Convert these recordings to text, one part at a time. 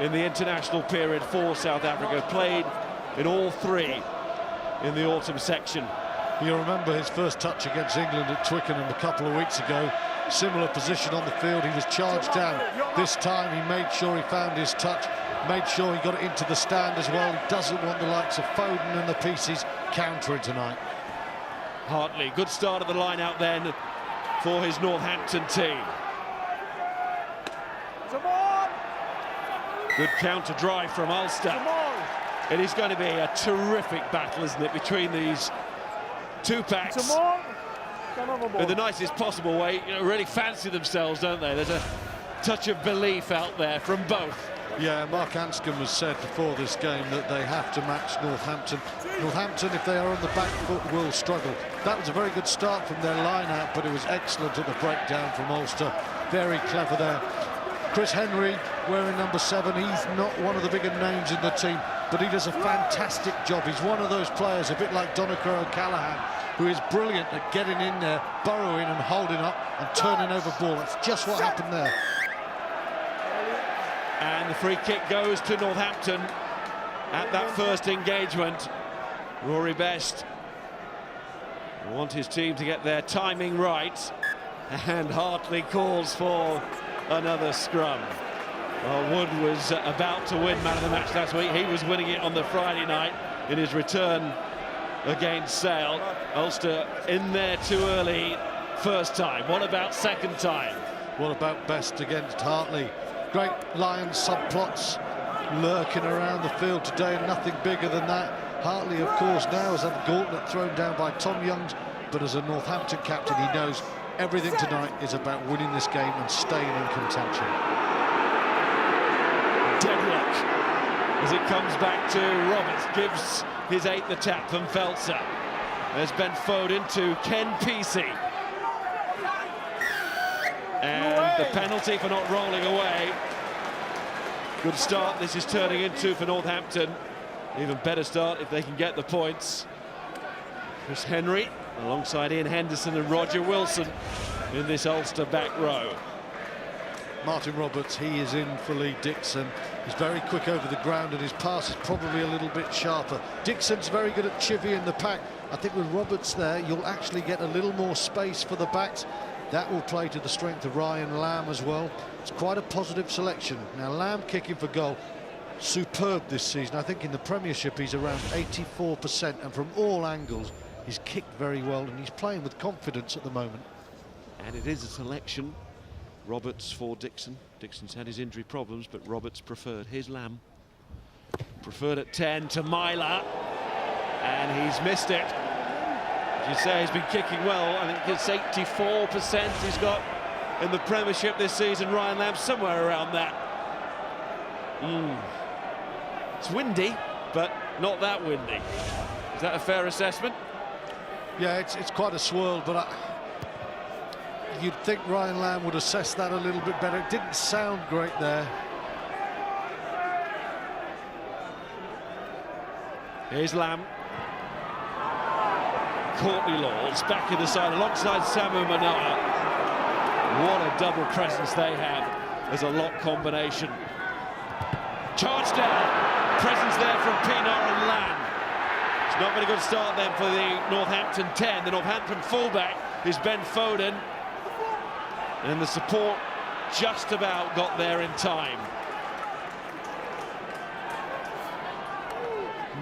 in the international period for South Africa. Played in all three in the autumn section. You remember his first touch against England at Twickenham a couple of weeks ago. Similar position on the field. He was charged down. This time he made sure he found his touch, made sure he got it into the stand as well. He doesn't want the likes of Foden and the pieces countering tonight. Hartley, good start of the line out then for his Northampton team. Good counter drive from Ulster. It is going to be a terrific battle, isn't it, between these two packs in the nicest possible way. You know, really fancy themselves, don't they? There's a touch of belief out there from both. Yeah, Mark Anscombe has said before this game that they have to match Northampton. Northampton, if they are on the back foot, will struggle. That was a very good start from their line-out, but it was excellent at the breakdown from Ulster. Very clever there. Chris Henry, wearing number 7, he's not one of the bigger names in the team, but he does a fantastic job. He's one of those players, a bit like Donnachar O'Callaghan, who is brilliant at getting in there, burrowing and holding up and turning over ball. That's just what happened there. And the free kick goes to Northampton at that first engagement. Rory Best will want his team to get their timing right, and Hartley calls for another scrum. Well, Wood was about to win man of the match last week. He was winning it on the Friday night in his return against Sale. Ulster in there too early first time. What about second time? What about Best against Hartley? Great Lions subplots lurking around the field today, and nothing bigger than that. Hartley, of course, now has had the gauntlet thrown down by Tom Youngs, but as a Northampton captain, he knows everything tonight is about winning this game and staying in contention. Deadlock as it comes back to Roberts, gives his 8th attack from Veltzer. There's Ben Foden to Ken Pesey. And the penalty for not rolling away. Good start this is turning into for Northampton. Even better start if they can get the points. Chris Henry alongside Ian Henderson and Roger Wilson in this Ulster back row. Martin Roberts, he is in for Lee Dixon. He's very quick over the ground and his pass is probably a little bit sharper. Dixon's very good at chivying the pack. I think with Roberts there, you'll actually get a little more space for the backs. That will play to the strength of Ryan Lamb as well. It's quite a positive selection. Now, Lamb kicking for goal, superb this season. I think in the Premiership he's around 84%, and from all angles he's kicked very well, and he's playing with confidence at the moment. And it is a selection. Roberts for Dixon. Dixon's had his injury problems, but Roberts preferred. Here's Lamb. Preferred at 10 to Myler, and he's missed it. As you say, he's been kicking well. I think it's 84% he's got in the Premiership this season. Ryan Lamb somewhere around that. It's windy, but not that windy. Is that a fair assessment? Yeah, it's quite a swirl, but you'd think Ryan Lamb would assess that a little bit better. It didn't sound great there. Here's Lamb. Courtney Laws back in the side alongside Samu Manoa. What a double presence they have as a lock combination. Charge down. Presence there from Pienaar and Lamb. It's not been a good start then for the Northampton 10. The Northampton fullback is Ben Foden. And the support just about got there in time.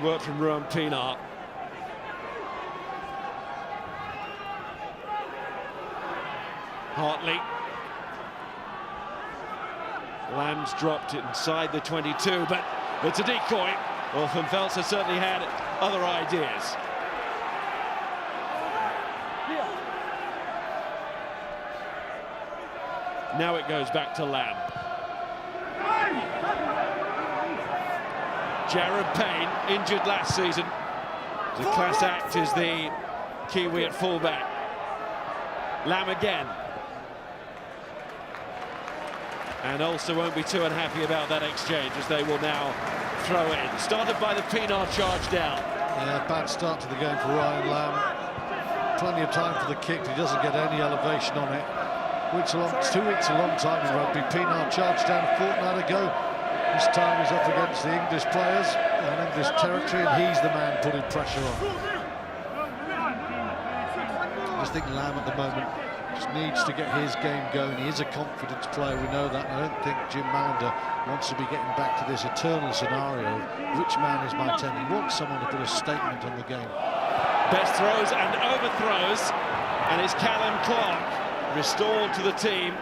Work from Rowan Pienaar. Hartley. Lamb's dropped it inside the 22, but it's a decoy. Well, Van Veltzer certainly had other ideas. Now it goes back to Lamb. Jared Payne, injured last season. The class act is the Kiwi at fullback. Lamb again. And Ulster won't be too unhappy about that exchange, as they will now throw in. Started by the Pienaar charge down. Yeah, bad start to the game for Ryan Lamb. Plenty of time for the kick, but he doesn't get any elevation on it. 2 weeks a long time in rugby. Pienaar charged down a fortnight ago. This time he's up against the English players and English territory, and he's the man putting pressure on. I just think Lamb at the moment just needs to get his game going. He is a confidence player, we know that. I don't think Jim Mallender wants to be getting back to this eternal scenario of which man is my 10. He wants someone to put a statement on the game. Best throws and overthrows, and it's Callum Clark restored to the team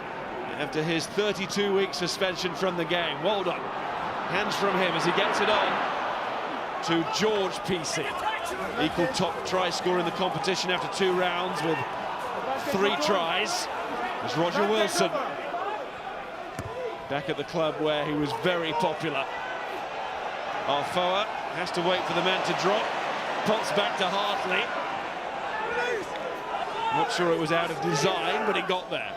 after his 32-week suspension from the game. Well done. Hands from him as he gets it on to George Peacey. Equal top try scorer in the competition after 2 rounds with 3 tries. There's Roger Wilson, back at the club where he was very popular. Arfoa has to wait for the man to drop. Pots back to Hartley. Not sure it was out of design, but it got there.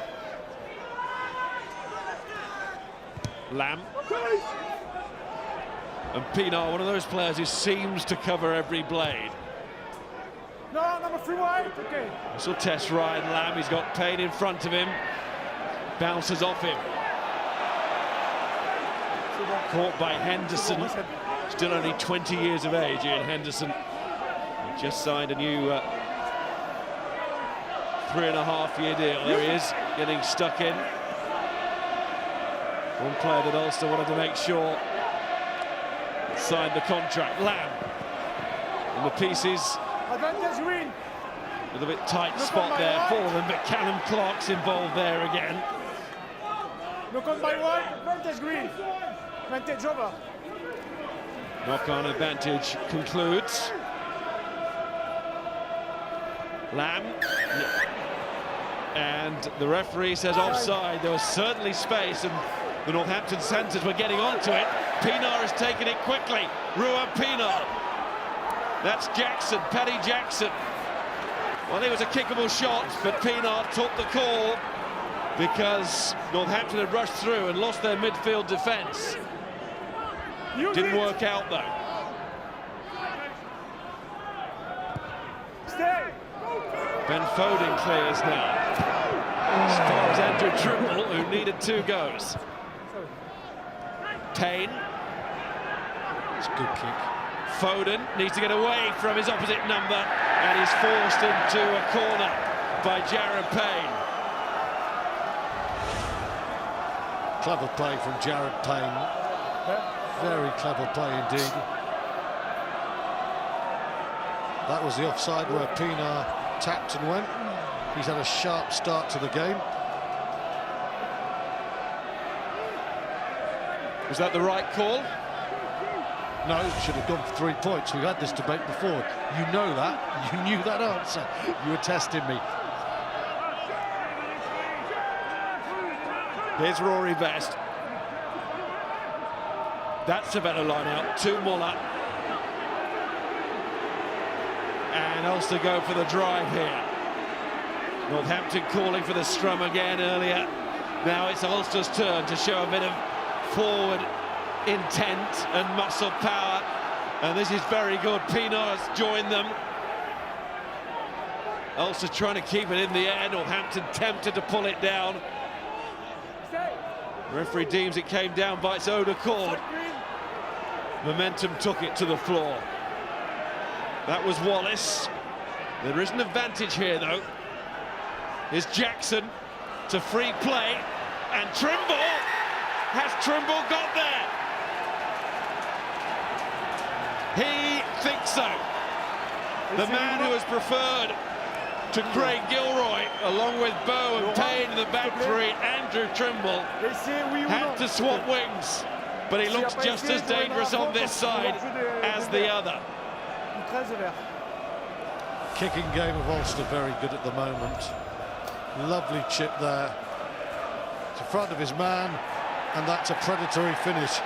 Lamb. And Pienaar, one of those players who seems to cover every blade. No, number 3 wide. Okay. This will test Ryan Lamb. He's got Payne in front of him. Bounces off him. Caught by Henderson. Still only 20 years of age, Ian Henderson. He just signed a new 3.5-year deal. There he is, getting stuck in. One player that Ulster wanted to make sure signed the contract. Lamb. And the pieces. Advantage win. A little bit tight spot there for them, but Callum Clark's involved there again. Knock on by 1, advantage green. Advantage over. Knock-on advantage concludes. Lamb. And the referee says offside. There was certainly space, and the Northampton centres were getting onto it. Pienaar has taken it quickly. Ruan Pienaar. That's Jackson, Paddy Jackson. Well, it was a kickable shot, but Pienaar took the call because Northampton had rushed through and lost their midfield defence. Didn't work out, though. Stay. Ben Foden clears now. As far as Andrew Trimble, who needed 2 goes. Payne. It's a good kick. Foden needs to get away from his opposite number, and he's forced into a corner by Jared Payne. Clever play from Jared Payne. Very clever play indeed. That was the offside where Pienaar tapped and went. He's had a sharp start to the game. Was that the right call? No, should have gone for 3 points. We've had this debate before. You know that. You knew that answer. You were testing me. Here's Rory Best. That's a better line out to Muller. And Ulster go for the drive here. Northampton calling for the scrum again earlier. Now it's Ulster's turn to show a bit of forward intent and muscle power. And this is very good. Pienaar has joined them. Ulster trying to keep it in the air. Northampton tempted to pull it down. The referee deems it came down by its own accord. Momentum took it to the floor. That was Wallace. There is an advantage here, though. Here's Jackson to free play, and Trimble. Has Trimble got there? He thinks so. The man who has preferred to Craig Gilroy, along with Bow and Payne in the back three, Andrew Trimble, had to swap wings. But he looks just as dangerous on this side as the other. Kicking game of Ulster very good at the moment. Lovely chip there. It's in front of his man, and that's a predatory finish.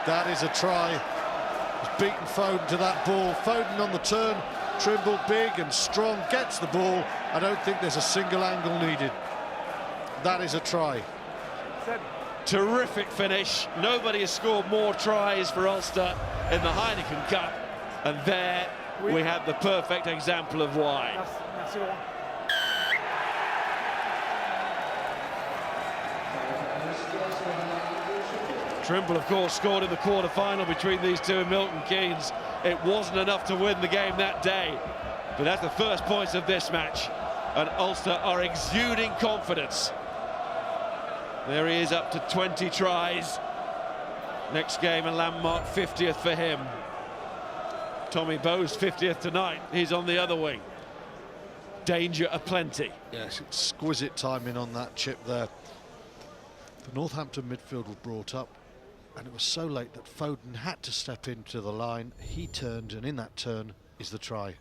That is a try. He's beaten Foden to that ball. Foden on the turn. Trimble, big and strong, gets the ball. I don't think there's a single angle needed. That is a try. Terrific finish. Nobody has scored more tries for Ulster in the Heineken Cup, and there we have the perfect example of why. Trimble, of course, scored in the quarter-final between these two in Milton Keynes. It wasn't enough to win the game that day, but that's the first points of this match, and Ulster are exuding confidence. There he is, up to 20 tries. Next game, a landmark 50th for him. Tommy Bowe's 50th tonight. He's on the other wing. Danger aplenty. Yes, exquisite timing on that chip there. The Northampton midfield was brought up, and it was so late that Foden had to step into the line. He turned, and in that turn is the try.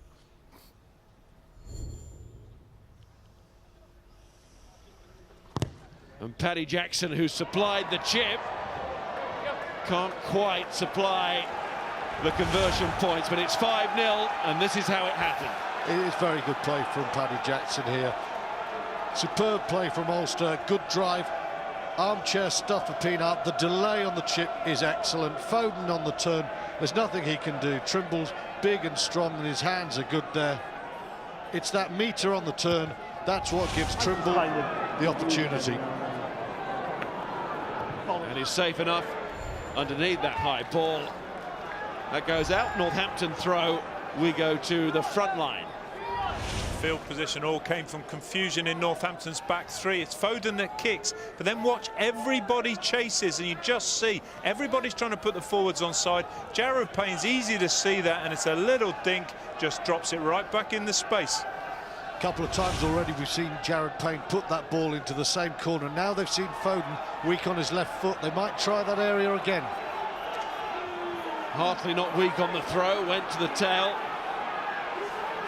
And Paddy Jackson, who supplied the chip, can't quite supply the conversion points, but it's 5-0, and this is how it happened. It is very good play from Paddy Jackson here. Superb play from Ulster, good drive. Armchair stuff for Peanut. The delay on the chip is excellent. Foden on the turn, there's nothing he can do. Trimble's big and strong, and his hands are good there. It's that meter on the turn, that's what gives Trimble the opportunity. And he's safe enough underneath that high ball. That goes out. Northampton throw. We go to the front line. Field position all came from confusion in Northampton's back three. It's Foden that kicks, but then watch, everybody chases, and you just see everybody's trying to put the forwards on side. Jared Payne's easy to see that, and it's a little dink, just drops it right back in the space. A couple of times already we've seen Jared Payne put that ball into the same corner. Now they've seen Foden weak on his left foot. They might try that area again. Hartley not weak on the throw, went to the tail.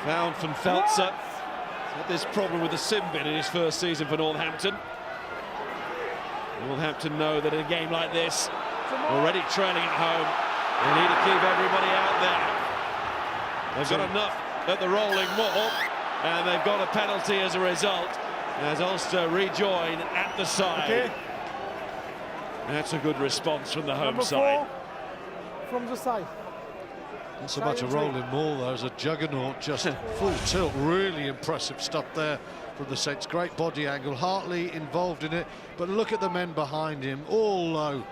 Found from Feltzer. Had this problem with the sin bin in his first season for Northampton. Northampton know that in a game like this, already trailing at home, they need to keep everybody out there. They've got enough at the rolling wall, and they've got a penalty as a result, as Ulster rejoin at the side. Okay. That's a good response from the home Number side. 4 from the side. Not so much a rolling maul though, as a juggernaut, just full tilt. Really impressive stuff there from the Saints. Great body angle. Hartley involved in it, but look at the men behind him, all low.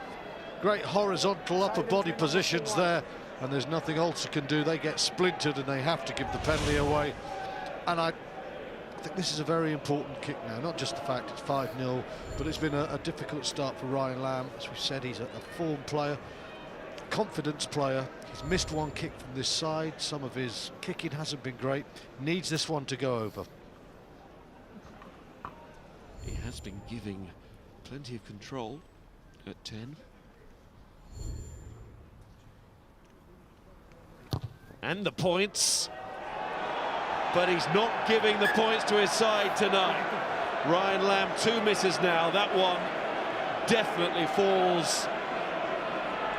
Great horizontal upper body positions there, and there's nothing Ulster can do. They get splintered and they have to give the penalty away. And I think this is a very important kick now, not just the fact it's 5-0, but it's been a difficult start for Ryan Lamb. As we said, he's a form player, confidence player. He's missed one kick from this side. Some of his kicking hasn't been great. Needs this one to go over. He has been giving plenty of control at 10. And the points. But he's not giving the points to his side tonight. Ryan Lamb, 2 misses now. That one definitely falls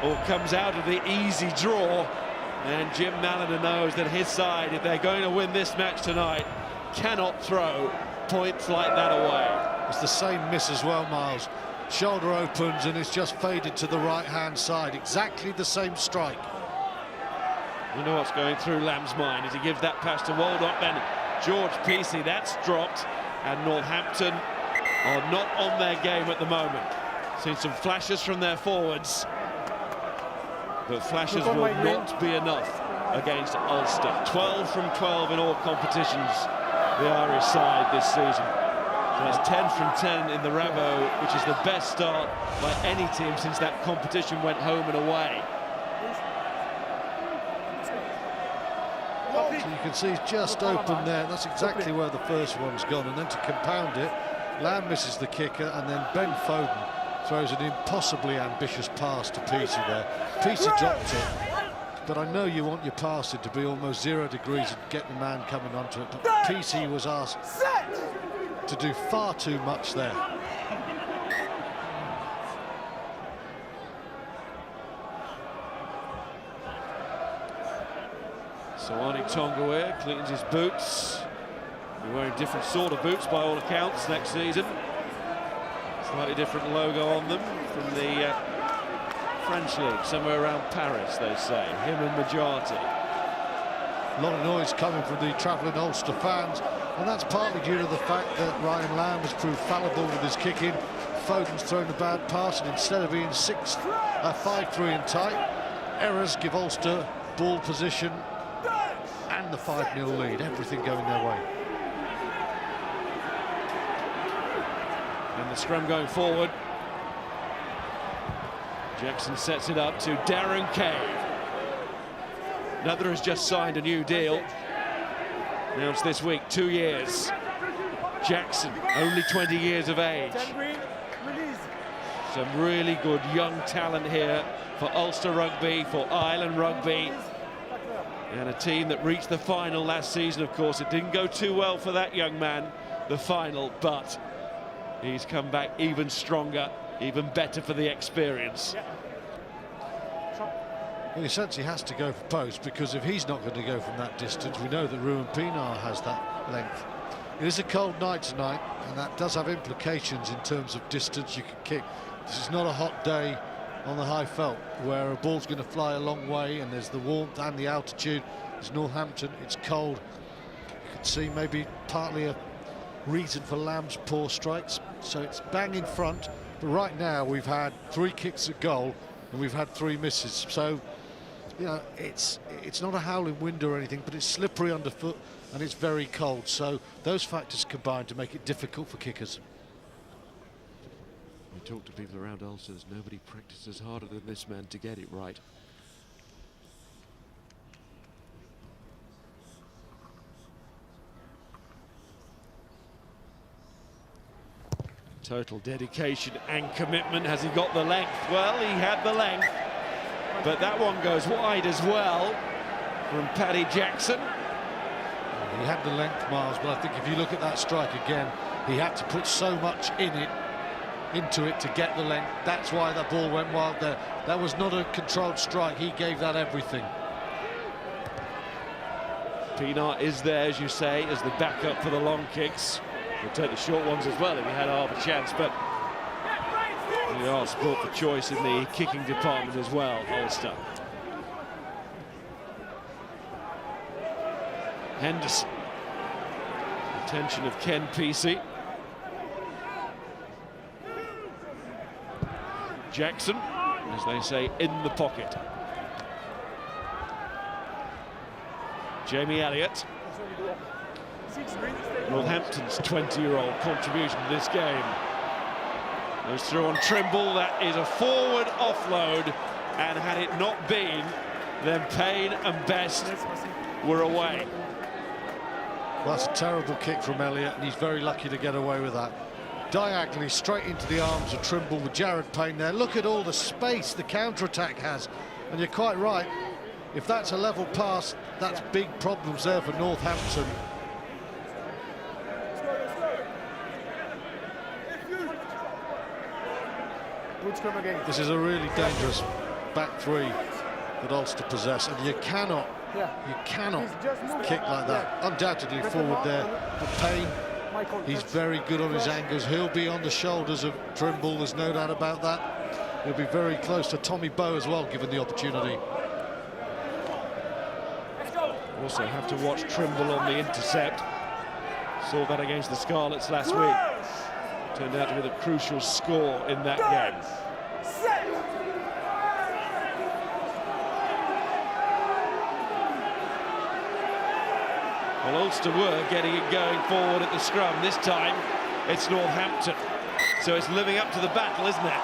or comes out of the easy draw. And Jim Malliner knows that his side, if they're going to win this match tonight, cannot throw points like that away. It's the same miss as well, Miles. Shoulder opens and it's just faded to the right-hand side. Exactly the same strike. You know what's going through Lamb's mind as he gives that pass to Waldock, then George Peacey, that's dropped, and Northampton are not on their game at the moment. Seen some flashes from their forwards, but flashes will not be enough against Ulster. 12 from 12 in all competitions, the Irish side this season. So that's 10 from 10 in the Rabo, which is the best start by any team since that competition went home and away. So you can see he's just open there. That's exactly where the first one's gone. And then to compound it, Lamb misses the kicker, and then Ben Foden throws an impossibly ambitious pass to Peacey there. Peacey dropped it, but I know you want your passing to be almost 0 degrees and get the man coming onto it. But Peacey was asked to do far too much there. Soani Tongawe cleans his boots. He'll be wearing different sort of boots by all accounts next season. Slightly different logo on them from the French league, somewhere around Paris, they say. Him and Majority. A lot of noise coming from the travelling Ulster fans, and that's partly due to the fact that Ryan Lamb has proved fallible with his kicking. Foden's thrown a bad pass, and instead of being 5-3 and tight, errors give Ulster ball position and the 5-0 lead, everything going their way. And the scrum going forward. Jackson sets it up to Darren Cave. Another has just signed a new deal. Announced this week, 2 years. Jackson, only 20 years of age. Some really good young talent here for Ulster Rugby, for Ireland Rugby. And a team that reached the final last season, of course. It didn't go too well for that young man, the final, but he's come back even stronger, even better for the experience. In a sense, he has to go for post, because if he's not going to go from that distance, we know that Ruan Pienaar has that length. It is a cold night tonight, and that does have implications in terms of distance you can kick. This is not a hot day on the high felt, where a ball's going to fly a long way, and there's the warmth and the altitude. It's Northampton, it's cold. You can see maybe partly a reason for Lamb's poor strikes, so it's bang in front. But right now we've had 3 kicks at goal and we've had 3 misses, so you know, it's not a howling wind or anything, but it's slippery underfoot and it's very cold, so those factors combine to make it difficult for kickers. I talk to people around Ulster, there's nobody practices harder than this man to get it right. Total dedication and commitment. Has he got the length? Well, he had the length, but that one goes wide as well from Paddy Jackson. He had the length, Miles, but I think if you look at that strike again, he had to put so much into it to get the length. That's why the ball went wild there. That was not a controlled strike. He gave that everything. Pienaar is there, as you say, as the backup for the long kicks. He'll take the short ones as well if he had half a chance, but we are sport for choice in the kicking department as well, Ulster. Henderson. Attention of Ken Peacey. Jackson, as they say, in the pocket. Jamie Elliott. Northampton's 20-year-old contribution to this game. Goes through on Trimble. That is a forward offload, and had it not been, then Payne and Best were away. Well, that's a terrible kick from Elliott, and he's very lucky to get away with that. Diagonally straight into the arms of Trimble with Jared Payne there. Look at all the space the counter-attack has, and you're quite right. If that's a level pass, that's big problems there for Northampton. This is a really dangerous back 3 that Ulster possess, and you cannot kick like that. Undoubtedly forward there, but Payne, he's very good on his angles. He'll be on the shoulders of Trimble, there's no doubt about that. He'll be very close to Tommy Bowe as well, given the opportunity. Also have to watch Trimble on the intercept. Saw that against the Scarlets last week. Turned out to be the crucial score in that game. Well, Ulster were getting it going forward at the scrum. This time, it's Northampton. So it's living up to the battle, isn't it?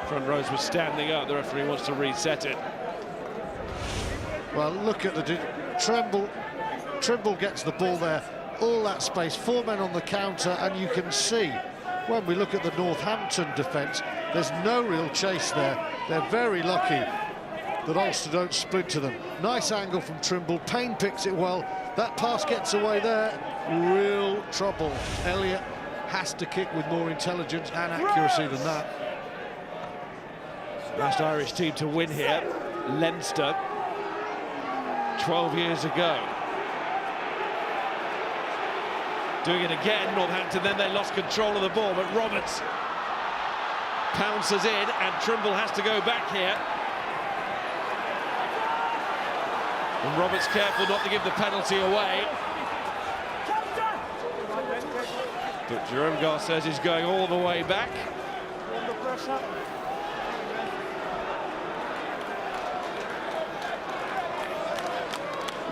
Front rows were standing up. The referee wants to reset it. Well, look at the Trimble gets the ball there, all that space, 4 men on the counter, and you can see when we look at the Northampton defence, there's no real chase there. They're very lucky that Ulster don't sprint to them. Nice angle from Trimble. Payne picks it well. That pass gets away there. Real trouble. Elliott has to kick with more intelligence and accuracy than that. Last Irish team to win here, Leinster, 12 years ago. Doing it again, Northampton, then they lost control of the ball, but Roberts pounces in, and Trimble has to go back here. And Roberts careful not to give the penalty away. But Jerome Garces is going all the way back. Under pressure.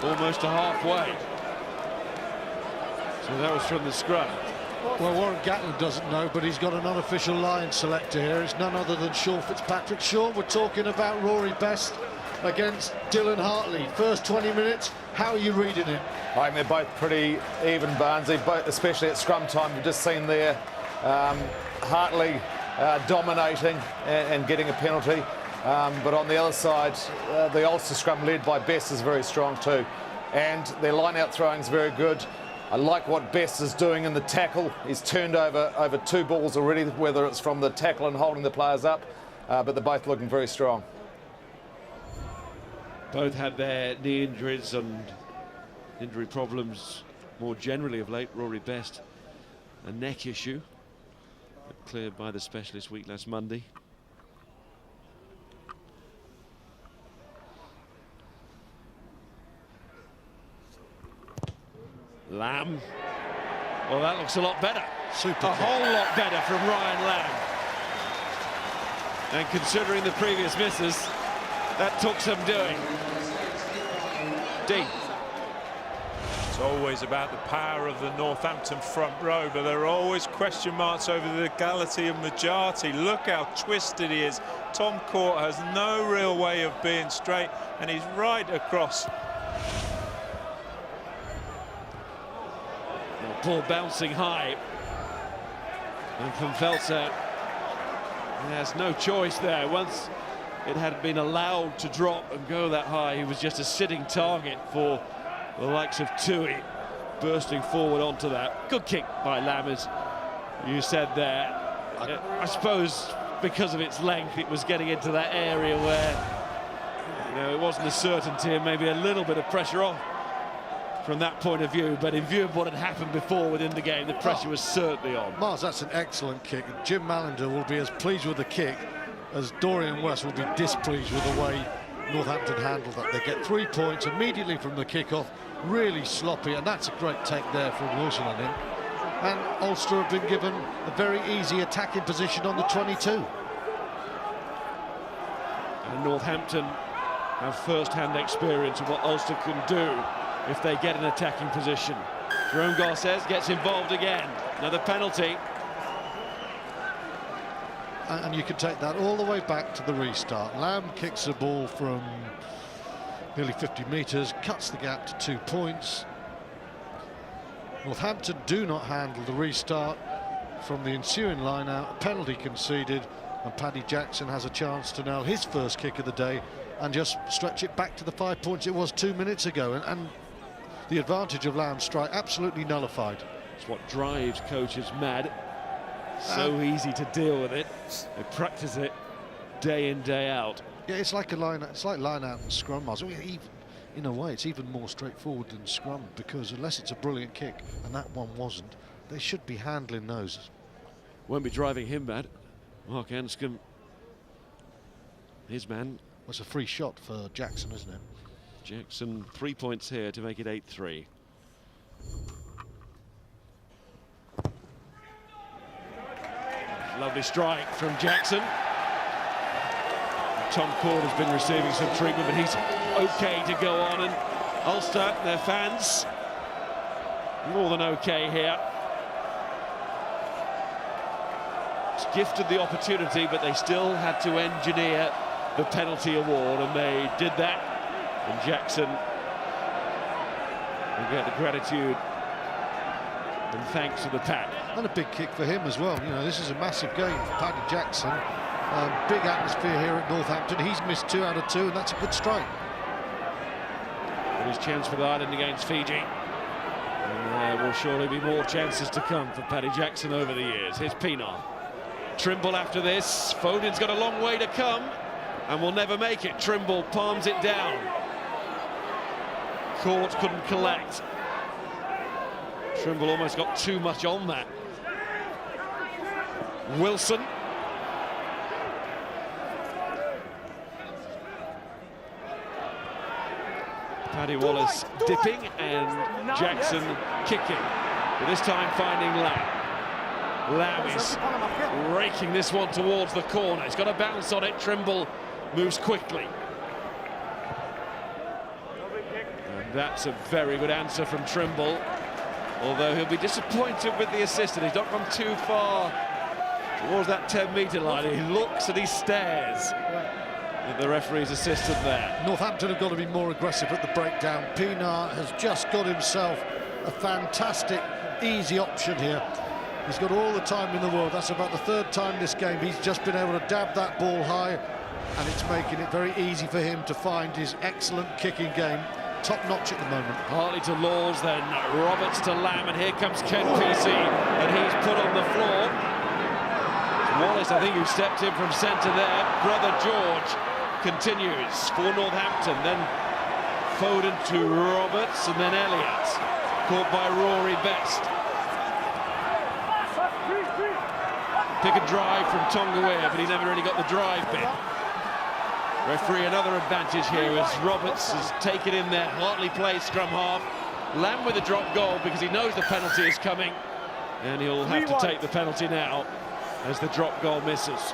Almost to halfway. So that was from the scrum. Well, Warren Gatland doesn't know, but he's got an unofficial line selector here. It's none other than Sean Fitzpatrick. Sean, we're talking about Rory Best against Dylan Hartley. First 20 minutes, how are you reading it? I think they're both pretty even, Barnesy, especially at scrum time. We've just seen there Hartley dominating and getting a penalty. But on the other side, the Ulster scrum led by Best is very strong too. And their line-out throwing is very good. I like what Best is doing in the tackle. He's turned over 2 balls already, whether it's from the tackle and holding the players up. But they're both looking very strong. Both had their knee injuries and injury problems more generally of late. Rory Best, a neck issue, cleared by the specialist week last Monday. Lamb. Well, that looks a lot better. Super. A whole lot better from Ryan Lamb. And considering the previous misses, that took some doing. Dean. It's always about the power of the Northampton front row, but there are always question marks over the legality of Majati. Look how twisted he is. Tom Court has no real way of being straight, and he's right across. Ball bouncing high. And from Felser, he has no choice there. Once it had been allowed to drop and go that high, he was just a sitting target for the likes of Tui bursting forward onto that. Good kick by Lamb, as you said there. I suppose because of its length, it was getting into that area where, you know, it wasn't a certainty and maybe a little bit of pressure off from that point of view, but in view of what had happened before within the game, the pressure was certainly on. Mars, that's an excellent kick. Jim Mallender will be as pleased with the kick as Dorian West will be displeased with the way Northampton handled that. They get 3 points immediately from the kickoff, really sloppy, and that's a great take there from Wilson on him. And Ulster have been given a very easy attacking position on the 22. And Northampton have first-hand experience of what Ulster can do if they get an attacking position. Jerome Garces gets involved again. Another penalty. And you can take that all the way back to the restart. Lamb kicks the ball from nearly 50 metres, cuts the gap to 2 points. Northampton do not handle the restart from the ensuing line-out. A penalty conceded, and Paddy Jackson has a chance to nail his first kick of the day and just stretch it back to the 5 points it was 2 minutes ago. And the advantage of Lamb's strike absolutely nullified. It's what drives coaches mad. So easy to deal with it. They practice it day in, day out. Yeah, it's like a line. It's like line out and scrum. Even in a way, it's even more straightforward than scrum, because unless it's a brilliant kick, and that one wasn't, they should be handling those. Won't be driving him mad. Mark Anscombe, his man. Well, it's a free shot for Jackson, isn't it? Jackson 3 points here to make it 8-3. Lovely strike from Jackson. Tom Court has been receiving some treatment, but he's okay to go on. And Ulster, their fans, more than okay here. It's gifted the opportunity, but they still had to engineer the penalty award, and they did that. And Jackson will get the gratitude and thanks to the pack. And a big kick for him as well. You know, this is a massive game for Paddy Jackson. Big atmosphere here at Northampton. He's missed 2 out of 2, and that's a good strike. And his chance for Ireland against Fiji. And there will surely be more chances to come for Paddy Jackson over the years. Here's Pienaar. Trimble after this. Foden's got a long way to come and will never make it. Trimble palms it down. Court couldn't collect. Trimble almost got too much on that. Wilson. Paddy Wallace dipping and Jackson kicking, but this time finding Lamb. Lamb is raking this one towards the corner. He's got a bounce on it. Trimble moves quickly. And that's a very good answer from Trimble, although he'll be disappointed with the assist, and he's not gone too far towards that 10-metre line. He looks and he stares at the referee's assistant there. Northampton have got to be more aggressive at the breakdown. Pienaar has just got himself a fantastic, easy option here. He's got all the time in the world. That's about the third time this game he's just been able to dab that ball high, and it's making it very easy for him to find his excellent kicking game. Top-notch at the moment. Hartley to Laws, then Roberts to Lamb, and here comes Ken PC, and he's put on the floor. Wallace, I think, who stepped in from centre there. Brother George continues for Northampton, then Foden to Roberts, and then Elliott, caught by Rory Best. Pick and drive from Tonga, but he never really got the drive bit. Referee another advantage here as Roberts has taken in there. Hartley plays scrum half. Lamb with a drop goal because he knows the penalty is coming, and he'll have to take the penalty now as the drop goal misses.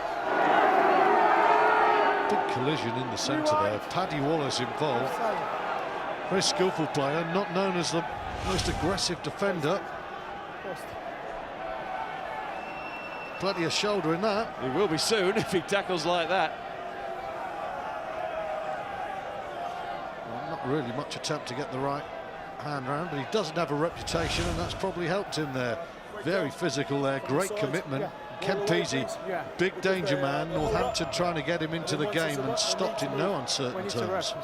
Big collision in the centre there. Paddy Wallace involved. Very skillful player, not known as the most aggressive defender. Plenty of shoulder in that. He will be soon if he tackles like that. Well, not really much attempt to get the right hand round, but he doesn't have a reputation, and that's probably helped him there. Very physical there, great commitment. Ken Peasy, big danger man. Northampton trying to get him into the game and stopped in no uncertain terms.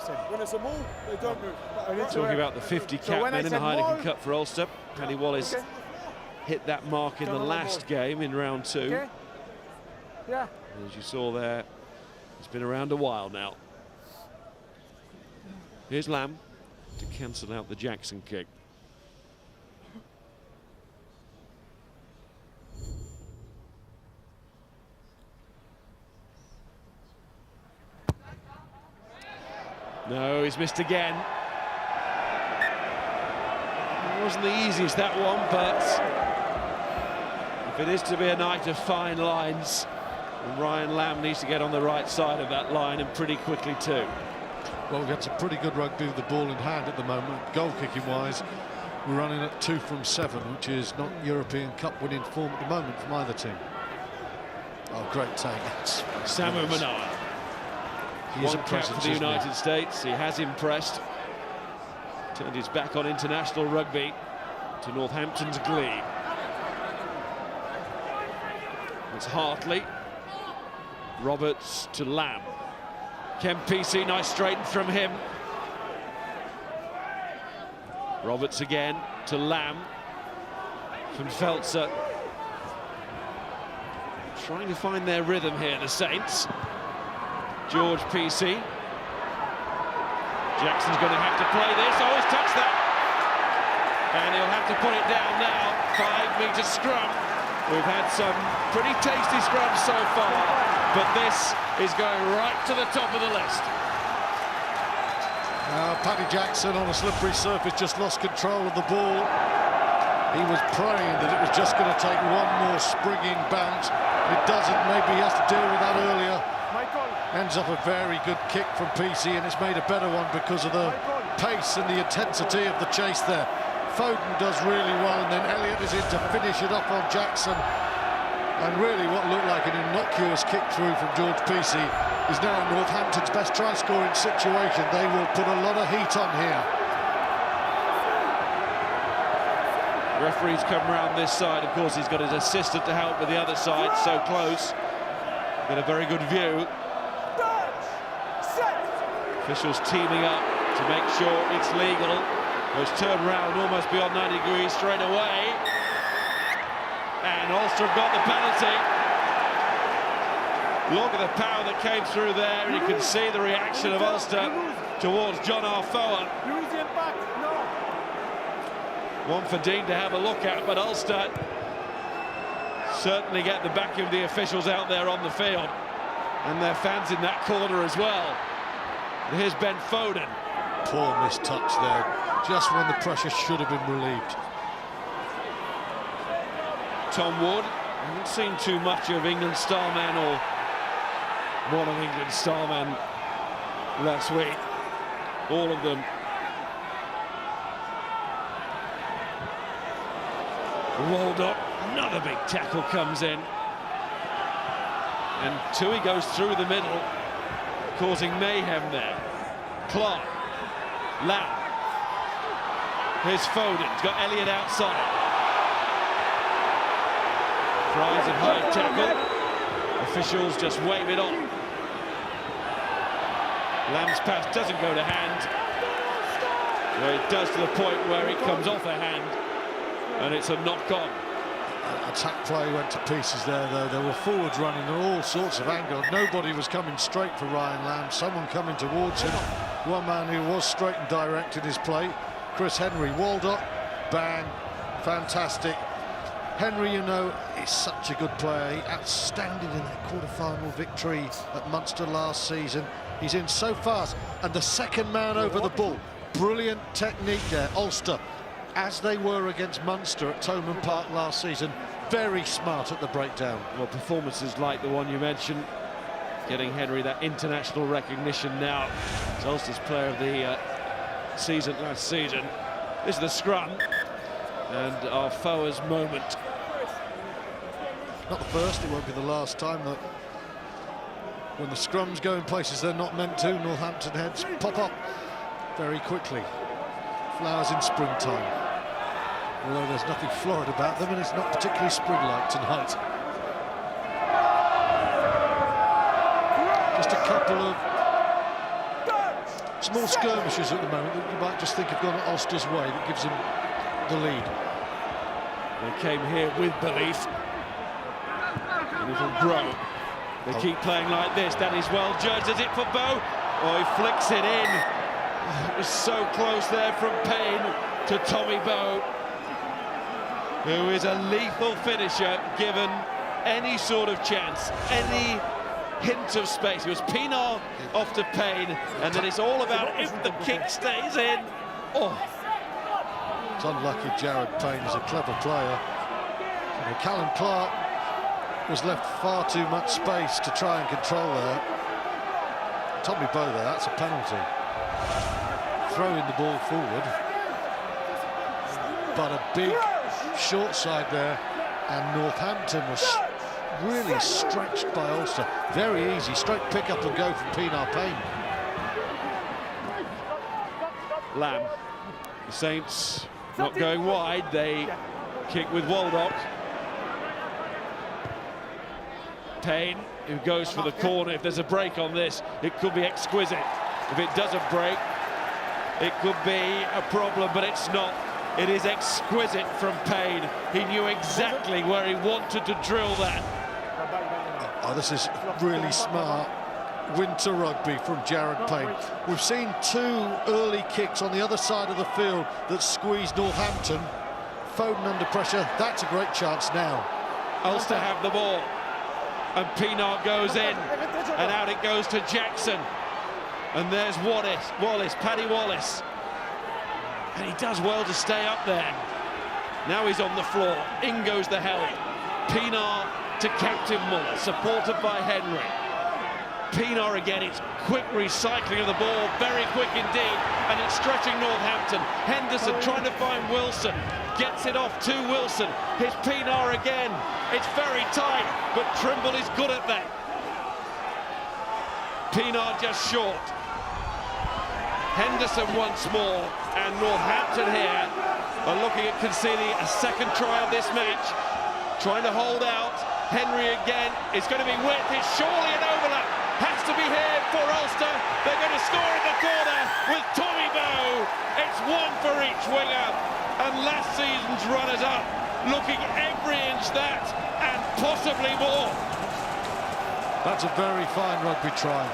Talking about the 50 cap men in the Heineken Cup for Ulster. Paddy Wallace hit that mark in the last game in round 2. As you saw there, it's been around a while now. Here's Lamb to cancel out the Jackson kick. No, he's missed again. It wasn't the easiest, that one, but if it is to be a night of fine lines, Ryan Lamb needs to get on the right side of that line, and pretty quickly too. Well, we've got some pretty good rugby with the ball in hand at the moment. Goal kicking wise, we're running at 2 from 7, which is not European Cup winning form at the moment from either team. Oh, great take. Samu Manaia. One cap for the United States. He has impressed. Turned his back on international rugby to Northampton's glee. It's Hartley. Roberts to Lamb. Ken PC, nice straighten from him. Roberts again to Lamb from Feltzer. Trying to find their rhythm here, the Saints. George PC. Jackson's going to have to play this. Oh, he's touched that. And he'll have to put it down now. 5-metre scrum. We've had some pretty tasty scrums so far, but this is going right to the top of the list. Paddy Jackson on a slippery surface just lost control of the ball. He was praying that it was just going to take one more springing bounce. It doesn't. Maybe he has to deal with that earlier. Ends up a very good kick from PC, and it's made a better one because of the pace and the intensity of the chase there. Foden does really well, and then Elliott is in to finish it up on Jackson. And really what looked like an innocuous kick through from George PC is now Northampton's best try-scoring situation. They will put a lot of heat on here. Referee's come round this side. Of course, he's got his assistant to help with the other side, so close. Get a very good view. Officials teaming up to make sure it's legal. Was turned round almost beyond 90 degrees straight away. And Ulster have got the penalty. Look at the power that came through there, and you can see the reaction of Ulster towards John Arfoa. One for Dean to have a look at, but Ulster certainly get the backing of the officials out there on the field, and their fans in that corner as well. And here's Ben Foden. Poor missed touch there, just when the pressure should have been relieved. Tom Wood, I haven't seen too much of England's starman or one of England's starmen last week. All of them. Waldock, another big tackle comes in. And Tui goes through the middle, causing mayhem there. Clark, Lamb. Here's Foden, he's got Elliott outside. Fries a high tackle. Officials just wave it on. Lamb's pass doesn't go to hand. Well, it does to the point where it comes off a hand, and it's a knock-on. Attack play went to pieces there, though. There were forwards running in all sorts of angles. Nobody was coming straight for Ryan Lamb. Someone coming towards him. One man who was straight and direct in his play, Chris Henry. Waldock, bang, fantastic. Henry, you know, is such a good player. Outstanding in that quarter-final victory at Munster last season. He's in so fast, and the second man over the ball. Brilliant technique there. Ulster, as they were against Munster at Thomond Park last season, very smart at the breakdown. Well, performances like the one you mentioned, getting Henry that international recognition now. It's Ulster's player of the season last season. This is the scrum, and our Foa's moment. Not the first, it won't be the last time that when the scrums go in places they're not meant to, Northampton heads pop up very quickly. Flowers in springtime. Although there's nothing florid about them, and it's not particularly spring-like tonight. Just a couple of small skirmishes at the moment that you might just think have gone Ulster's way, that gives them the lead. They came here with belief, and it'll grow. They keep playing like this. That is well judged. Is it for Bow? Oh, he flicks it in. Oh, it was so close there from Payne to Tommy Bow, who is a lethal finisher given any sort of chance, any hint of space. It was Pienaar off to Payne, and then it's all about if the kick stays in. Oh. It's unlucky Jared Payne is a clever player. You know, Callum Clark was left far too much space to try and control there. Tommy Bow there, that's a penalty. Throwing the ball forward. But a big short side there, and Northampton was really stretched by Ulster. Very easy, straight pick up and go from Pienaar Payne. Lamb, the Saints not going wide, they kick with Waldock. Payne, who goes for the corner. If there's a break on this, it could be exquisite. If it doesn't break, it could be a problem, but it's not. It is exquisite from Payne. He knew exactly where he wanted to drill that. Oh, this is really smart winter rugby from Jared Payne. We've seen two early kicks on the other side of the field that squeezed Northampton. Foden under pressure, that's a great chance now. Ulster have the ball, and Pienaar goes in, and out it goes to Jackson. And there's Wallace, Paddy Wallace. And he does well to stay up there. Now he's on the floor, in goes the help. Pienaar to Captain Muller, supported by Henry. Pienaar again, it's quick recycling of the ball, very quick indeed, and it's stretching Northampton. Henderson trying to find Wilson, gets it off to Wilson. Here's Pienaar again, it's very tight, but Trimble is good at that. Pienaar just short. Henderson once more, and Northampton here are looking at conceding a second try of this match. Trying to hold out, Henry again, it's going to be width, it's surely an overlap. Has to be here for Ulster. They're going to score in the corner with Tommy Bow. It's one for each winger. And last season's runners-up looking every inch that and possibly more. That's a very fine rugby try.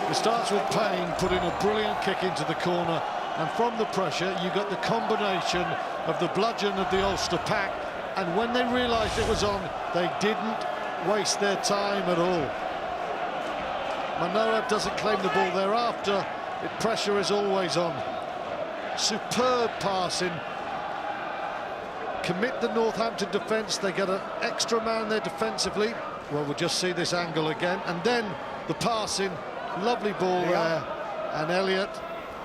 It starts with Payne putting a brilliant kick into the corner, and from the pressure you got the combination of the bludgeon of the Ulster pack, and when they realised it was on, they didn't waste their time at all. Manoa doesn't claim the ball thereafter, Pressure is always on. Superb passing. Commit the Northampton defence. They get an extra man there defensively. Well, we'll just see this angle again. And then the passing. Lovely ball there. And Elliott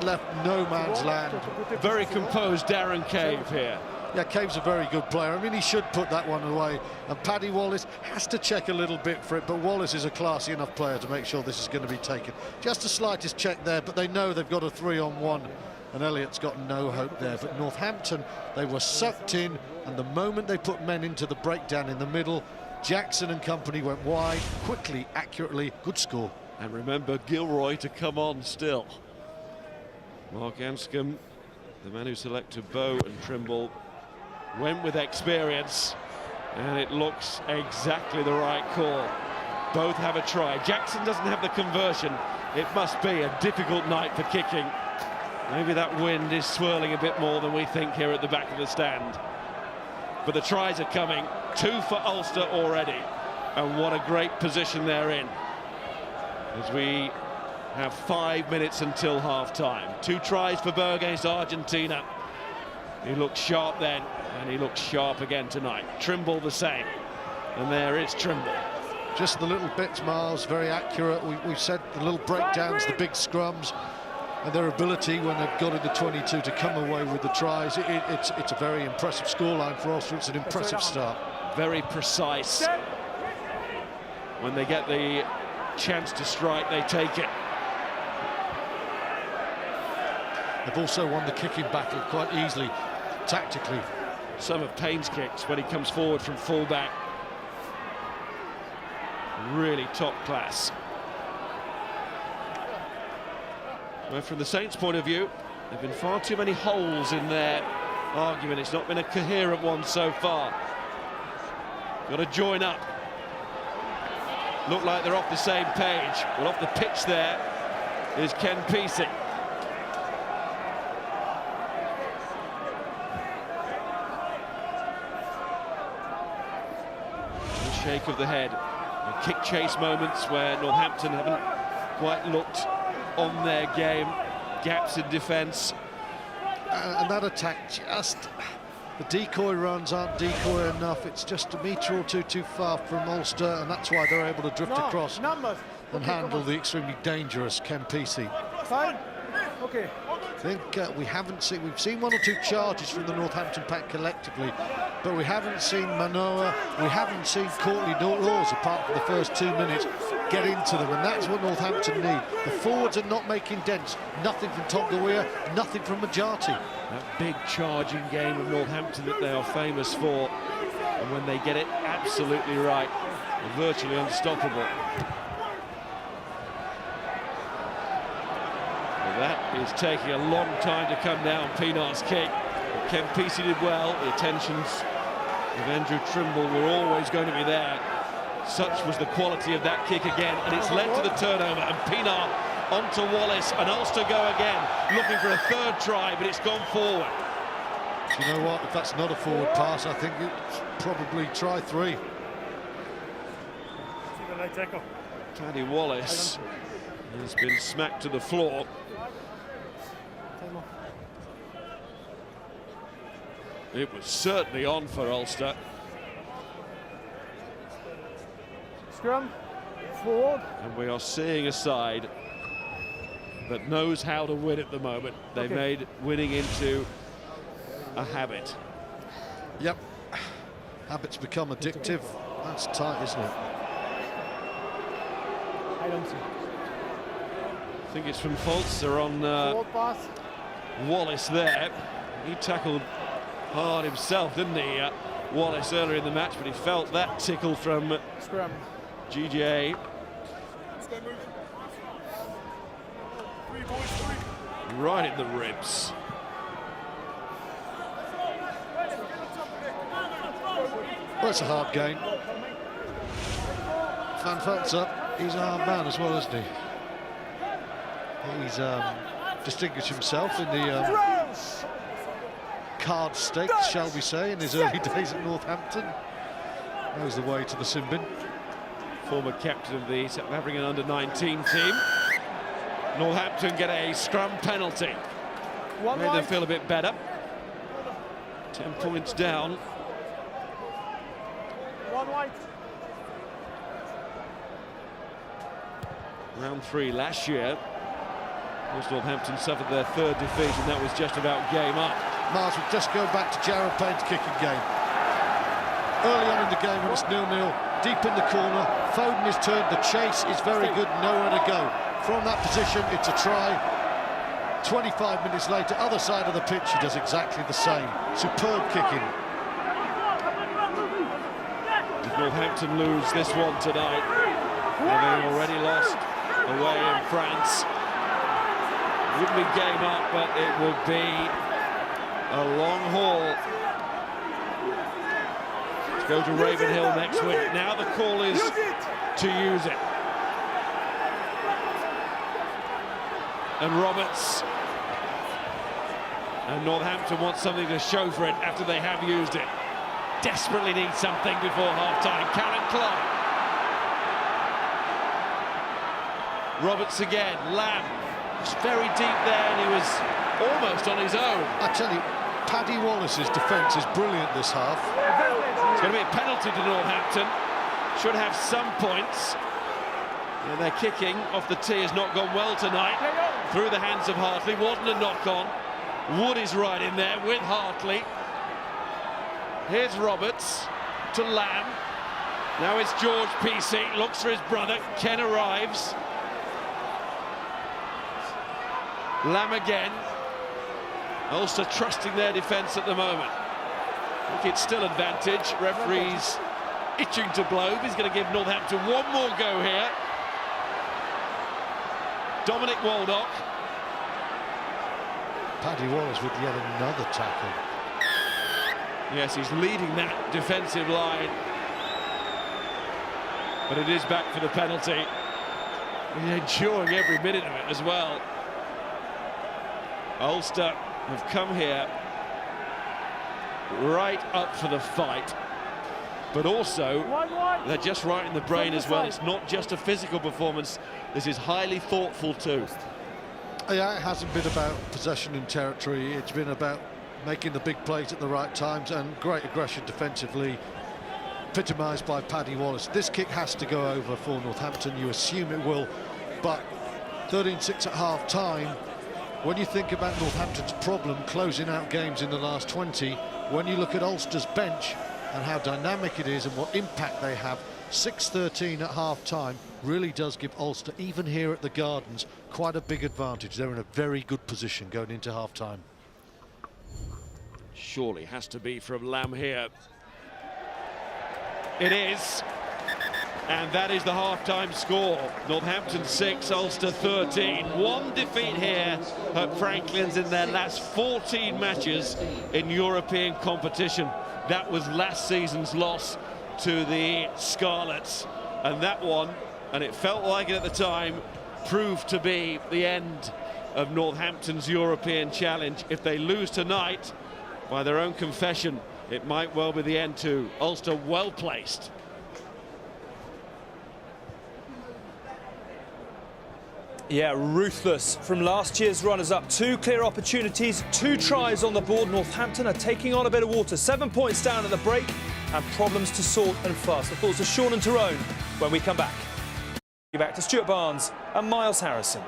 left no man's land. Very composed Darren Cave here. Yeah, Cave's a very good player. I mean, he should put that one away. And Paddy Wallace has to check a little bit for it, but Wallace is a classy enough player to make sure this is going to be taken. Just the slightest check there, but they know they've got a 3-on-1, and Elliott's got no hope there. But Northampton, they were sucked in, and the moment they put men into the breakdown in the middle, Jackson and company went wide, quickly, accurately, good score. And remember Gilroy to come on still. Mark Anscombe, the man who selected Bow and Trimble, went with experience, and it looks exactly the right call. Both have a try. Jackson doesn't have the conversion. It must be a difficult night for kicking. Maybe that wind is swirling a bit more than we think here at the back of the stand. But the tries are coming. 2 for Ulster already, and what a great position they're in. As we have 5 minutes until half-time. 2 tries for Bow against Argentina. He looked sharp then, and he looks sharp again tonight. Trimble the same, and there is Trimble. Just the little bits, Miles, very accurate. We've said the little breakdowns, the big scrums, and their ability when they've got into 22 to come away with the tries. It's a very impressive scoreline for Ulster. It's an impressive start. Very precise. When they get the chance to strike, they take it. They've also won the kicking battle quite easily, tactically. Some of Payne's kicks when he comes forward from full-back. Really top class. Well, from the Saints' point of view, there have been far too many holes in their argument. It's not been a coherent one so far. Got to join up. Look like they're off the same page. Well, off the pitch there is Ken Pesey. Shake of the head. And kick chase moments where Northampton haven't quite looked on their game. Gaps in defence. And that attack, just the decoy runs aren't decoy enough. It's just a metre or two too far from Ulster, and that's why they're able to drift across and handle the extremely dangerous Ken Pesey. Fine. Okay. I think we've seen 1 or 2 charges from the Northampton pack collectively, but we haven't seen Manoa, we haven't seen Courtney Laws, apart from the first 2 minutes, get into them, and that's what Northampton need. The forwards are not making dents. Nothing from Tom DeWeer, nothing from Majati. That big charging game of Northampton that they are famous for, and when they get it absolutely right, they're virtually unstoppable. That is taking a long time to come down, Pienaar's kick. But Ken Pesey did well. The attentions of Andrew Trimble were always going to be there. Such was the quality of that kick again, and it's led to the turnover, and Pienaar onto Wallace, and Ulster go again, looking for a 3rd try, but it's gone forward. Do you know what? If that's not a forward pass, I think it's probably try 3. Paddy Wallace has been smacked to the floor. It was certainly on for Ulster. Scrum, forward. And we are seeing a side that knows how to win at the moment. They made winning into a habit. Yep. Habits become addictive. That's tight, isn't it? I don't see. I think it's from Foltzer on Wallace there. He tackled hard himself, didn't he, Wallace, earlier in the match, but he felt that tickle from Scrum. GJ. Right in the ribs. Well, it's a hard game. Van Veltzer, he's a hard man as well, isn't he? He's distinguished himself in the card stakes, shall we say, in his early days at Northampton. Knows the way to the sin bin. Former captain of the South African under-19 team. Northampton get a scrum penalty. One Made them wide. feel a bit better. 10 points down. One wide. Round 3 last year. Of course, Northampton suffered their 3rd defeat, and that was just about game up. Miles, we'll just go back to Jared Payne's kicking game. Early on in the game when it's 0-0, deep in the corner, Foden is turned, the chase is very good, nowhere to go. From that position, it's a try. 25 minutes later, other side of the pitch, he does exactly the same. Superb kicking. If Northampton lose this one tonight, having already lost away in France, it wouldn't be game up, but it would be a long haul. Let's go to Ravenhill next week. Now the call is to use it. And Roberts and Northampton want something to show for it after they have used it. Desperately need something before half-time. Callum Clark. Roberts again. Lamb. It's very deep there, and he was almost on his own. I tell you, Paddy Wallace's defence is brilliant this half. It's going to be a penalty to Northampton. Should have some points. And their kicking off the tee has not gone well tonight. Through the hands of Hartley. Wasn't a knock-on. Wood is right in there with Hartley. Here's Roberts to Lamb. Now it's George PC. Looks for his brother. Ken arrives. Lamb again. Ulster trusting their defence at the moment. I think it's still advantage. Referee's itching to blow. He's going to give Northampton one more go here. Dominic Waldock. Paddy Wallace with yet another tackle. Yes, he's leading that defensive line. But it is back for the penalty. He's enjoying every minute of it as well. Ulster have come here right up for the fight, but also they're just right in the brain as well. It's not just a physical performance, this is highly thoughtful too. Yeah, it hasn't been about possession in territory, it's been about making the big plays at the right times, and great aggression defensively, epitomised by Paddy Wallace. This kick has to go over for Northampton, you assume it will, but 13-6 at half-time. When you think about Northampton's problem closing out games in the last 20, when you look at Ulster's bench and how dynamic it is and what impact they have, 6-13 at half-time really does give Ulster, even here at the Gardens, quite a big advantage. They're in a very good position going into half-time. Surely has to be from Lamb here. It is. And that is the half-time score. Northampton 6, Ulster 13. One defeat here at Franklin's in their last 14 matches in European competition. That was last season's loss to the Scarlets. And that one, and it felt like it at the time, proved to be the end of Northampton's European challenge. If they lose tonight, by their own confession, it might well be the end too. Ulster well placed. Yeah, ruthless from last year's runners-up. 2 clear opportunities, 2 tries on the board. Northampton are taking on a bit of water. 7 points down at the break and problems to sort and fast. The thoughts of Sean and Tyrone when we come back. Back to Stuart Barnes and Miles Harrison.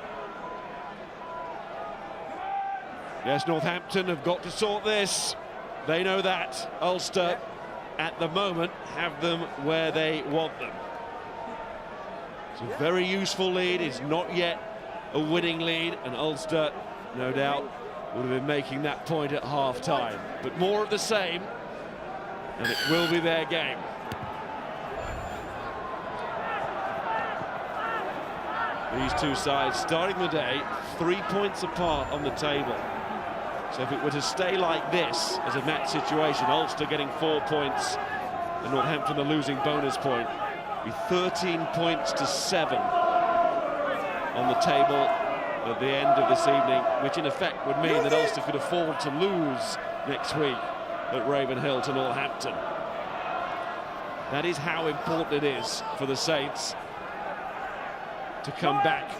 Yes, Northampton have got to sort this. They know that. Ulster, at the moment, have them where they want them. It's a very useful lead. It's not yet a winning lead, and Ulster, no doubt, would have been making that point at half-time. But more of the same, and it will be their game. These two sides starting the day 3 points apart on the table. So if it were to stay like this as a match situation, Ulster getting 4 points and Northampton a losing bonus point, be 13 points to 7 on the table at the end of this evening, which in effect would mean that Ulster could afford to lose next week at Ravenhill to Northampton. That is how important it is for the Saints to come back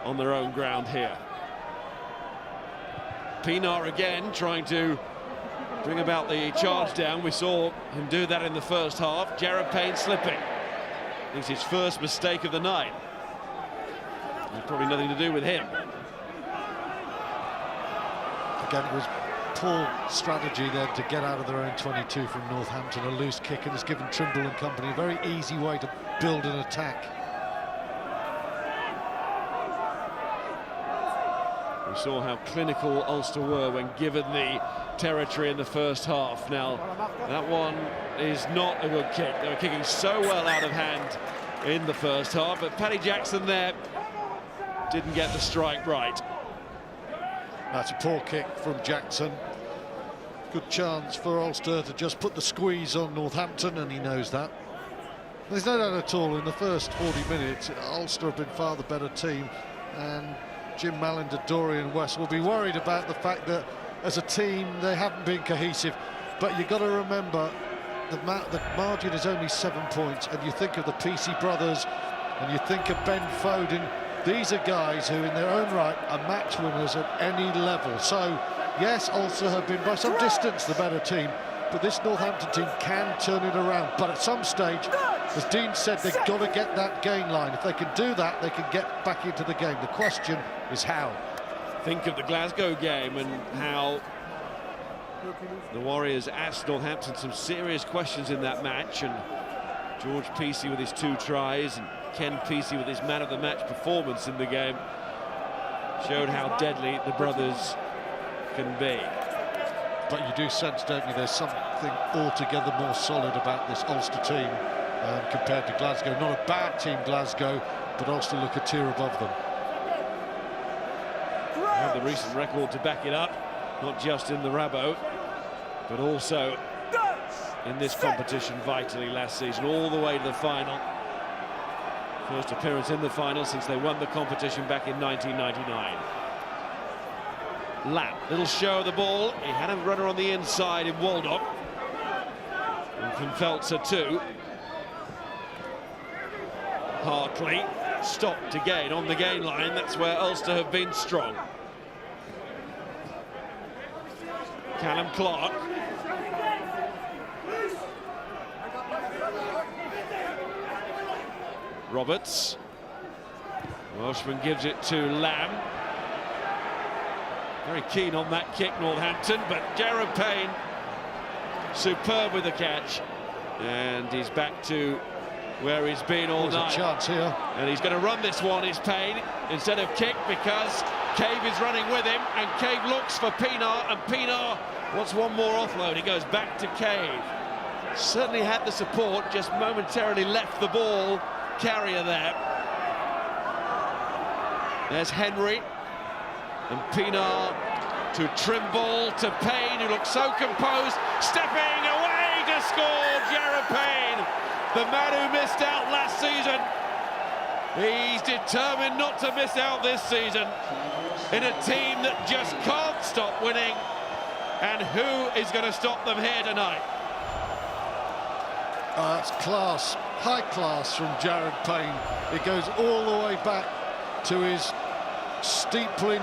on their own ground here. Pienaar again trying to bring about the charge down. We saw him do that in the first half. Jared Payne slipping. It's his first mistake of the night. There's probably nothing to do with him. Again, it was poor strategy then to get out of their own 22 from Northampton. A loose kick, and has given Trimble and company a very easy way to build an attack. We saw how clinical Ulster were when given the territory in the first half. Now, that one is not a good kick. They were kicking so well out of hand in the first half, but Paddy Jackson there didn't get the strike right. That's a poor kick from Jackson. Good chance for Ulster to just put the squeeze on Northampton, and he knows that. There's no doubt at all, in the first 40 minutes, Ulster have been far the better team, and Jim Mallinder, Dorian West will be worried about the fact that as a team they haven't been cohesive. But you've got to remember the margin is only 7 points, and you think of the PC brothers and you think of Ben Foden. These are guys who in their own right are match winners at any level. So yes, Ulster have been by some distance the better team, but this Northampton team can turn it around. But at some stage, as Dean said, they've got to get that gain line. If they can do that, they can get back into the game. The question is how. Think of the Glasgow game and how the Warriors asked Northampton some serious questions in that match, and George Peacey with his 2 tries and Ken Peacey with his man of the match performance in the game showed how deadly the brothers can be. But you do sense, don't you, there's something altogether more solid about this Ulster team compared to Glasgow. Not a bad team, Glasgow, but Ulster look a tier above them. They have the recent record to back it up, not just in the Rabo, but also in this competition vitally last season, all the way to the final. First appearance in the final since they won the competition back in 1999. Lamb, little show of the ball. He had a runner on the inside in Waldock. And from Feltzer too. Hartley stopped again on the gain line. That's where Ulster have been strong. Callum Clark. Roberts. Welshman gives it to Lamb. Very keen on that kick, Northampton, but Jared Payne superb with the catch, and he's back to where he's been all night. There's a chance here, and he's going to run this one, is Payne, instead of kick, because Cave is running with him, and Cave looks for Pienaar, and Pienaar wants one more offload. He goes back to Cave. Certainly had the support, just momentarily left the ball carrier there. There's Henry. And Pienaar to Trimble, to Payne, who looks so composed, stepping away to score. Jared Payne, the man who missed out last season. He's determined not to miss out this season in a team that just can't stop winning. And who is going to stop them here tonight? That's class, high class from Jared Payne. It goes all the way back to his steepling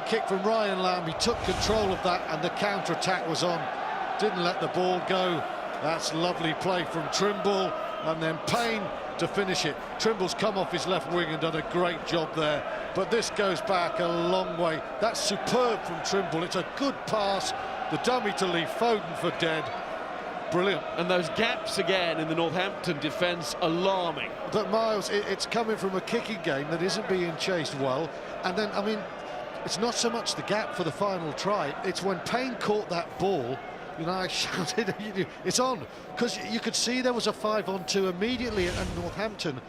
kick from Ryan Lamb. He took control of that, and the counter-attack was on. Didn't let the ball go. That's lovely play from Trimble, and then Payne to finish it. Trimble's come off his left wing and done a great job there, but this goes back a long way. That's superb from Trimble. It's a good pass. The dummy to leave Foden for dead. Brilliant. And those gaps again in the Northampton defence, alarming. But Miles, it's coming from a kicking game that isn't being chased well, and then, I mean, it's not so much the gap for the final try, it's when Payne caught that ball, you know, I shouted, it's on, because you could see there was a 5-on-2 immediately, and Northampton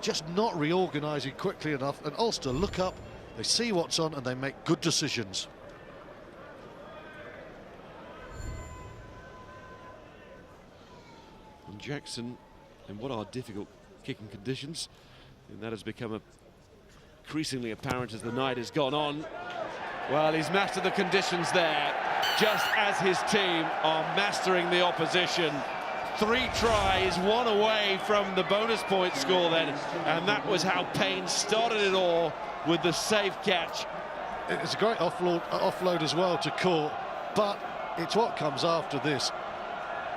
just not reorganising quickly enough, and Ulster look up, they see what's on, and they make good decisions. And Jackson, in what are difficult kicking conditions, and that has become increasingly apparent as the night has gone on. Well, he's mastered the conditions there, just as his team are mastering the opposition. 3 tries, 1 away from the bonus point score then, and that was how Payne started it all with the safe catch. It's a great offload as well to Court, but it's what comes after this.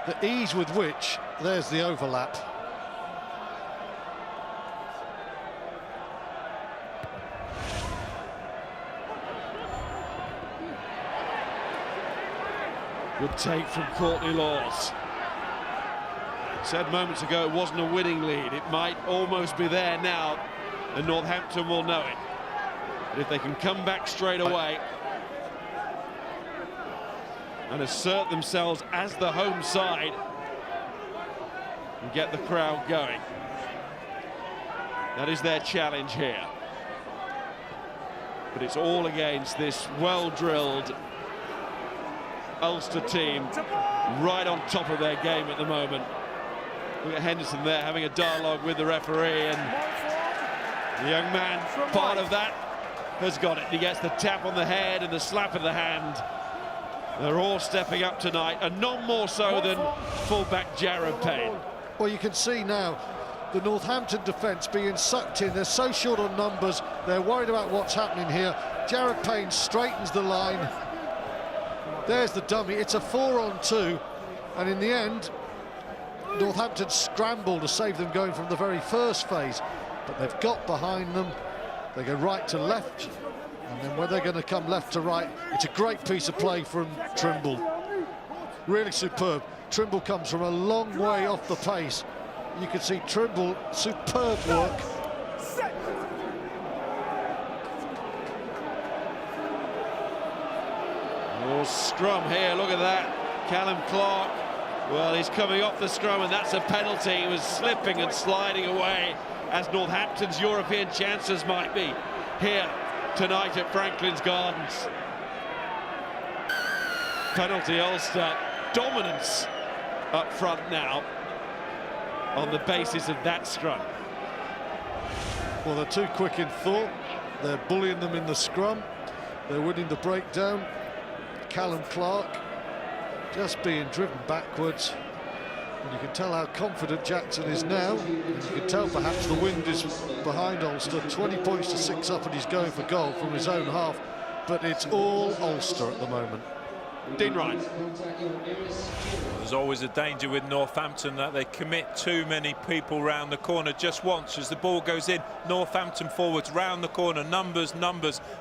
The ease with which there's the overlap. Good take from Courtney Laws. Said moments ago it wasn't a winning lead. It might almost be there now, and Northampton will know it. But if they can come back straight away and assert themselves as the home side and get the crowd going, that is their challenge here. But it's all against this well-drilled Ulster team, right on top of their game at the moment. Look at Henderson there having a dialogue with the referee, and the young man, part of that, has got it. He gets the tap on the head and the slap of the hand. They're all stepping up tonight, and none more so than fullback Jared Payne. Well, you can see now the Northampton defence being sucked in. They're so short on numbers, they're worried about what's happening here. Jared Payne straightens the line. There's the dummy. It's a 4-on-2, and in the end Northampton scramble to save them going from the very first phase, but they've got behind them. They go right to left, and then when they're going to come left to right, it's a great piece of play from Trimble. Really superb. Trimble comes from a long way off the pace. You can see Trimble, superb work. Oh, scrum here, look at that. Callum Clark, well, he's coming off the scrum, and that's a penalty. He was slipping and sliding away, as Northampton's European chances might be here tonight at Franklin's Gardens. Penalty Ulster. Dominance up front now on the basis of that scrum. Well, they're too quick in thought. They're bullying them in the scrum. They're winning the breakdown. Callum Clark just being driven backwards. And you can tell how confident Jackson is now. And you can tell perhaps the wind is behind Ulster. 20 points to 6 up, and he's going for goal from his own half. But it's all Ulster at the moment. Dean Ryan. There's always a danger with Northampton that they commit too many people round the corner just once. As the ball goes in, Northampton forwards round the corner, numbers,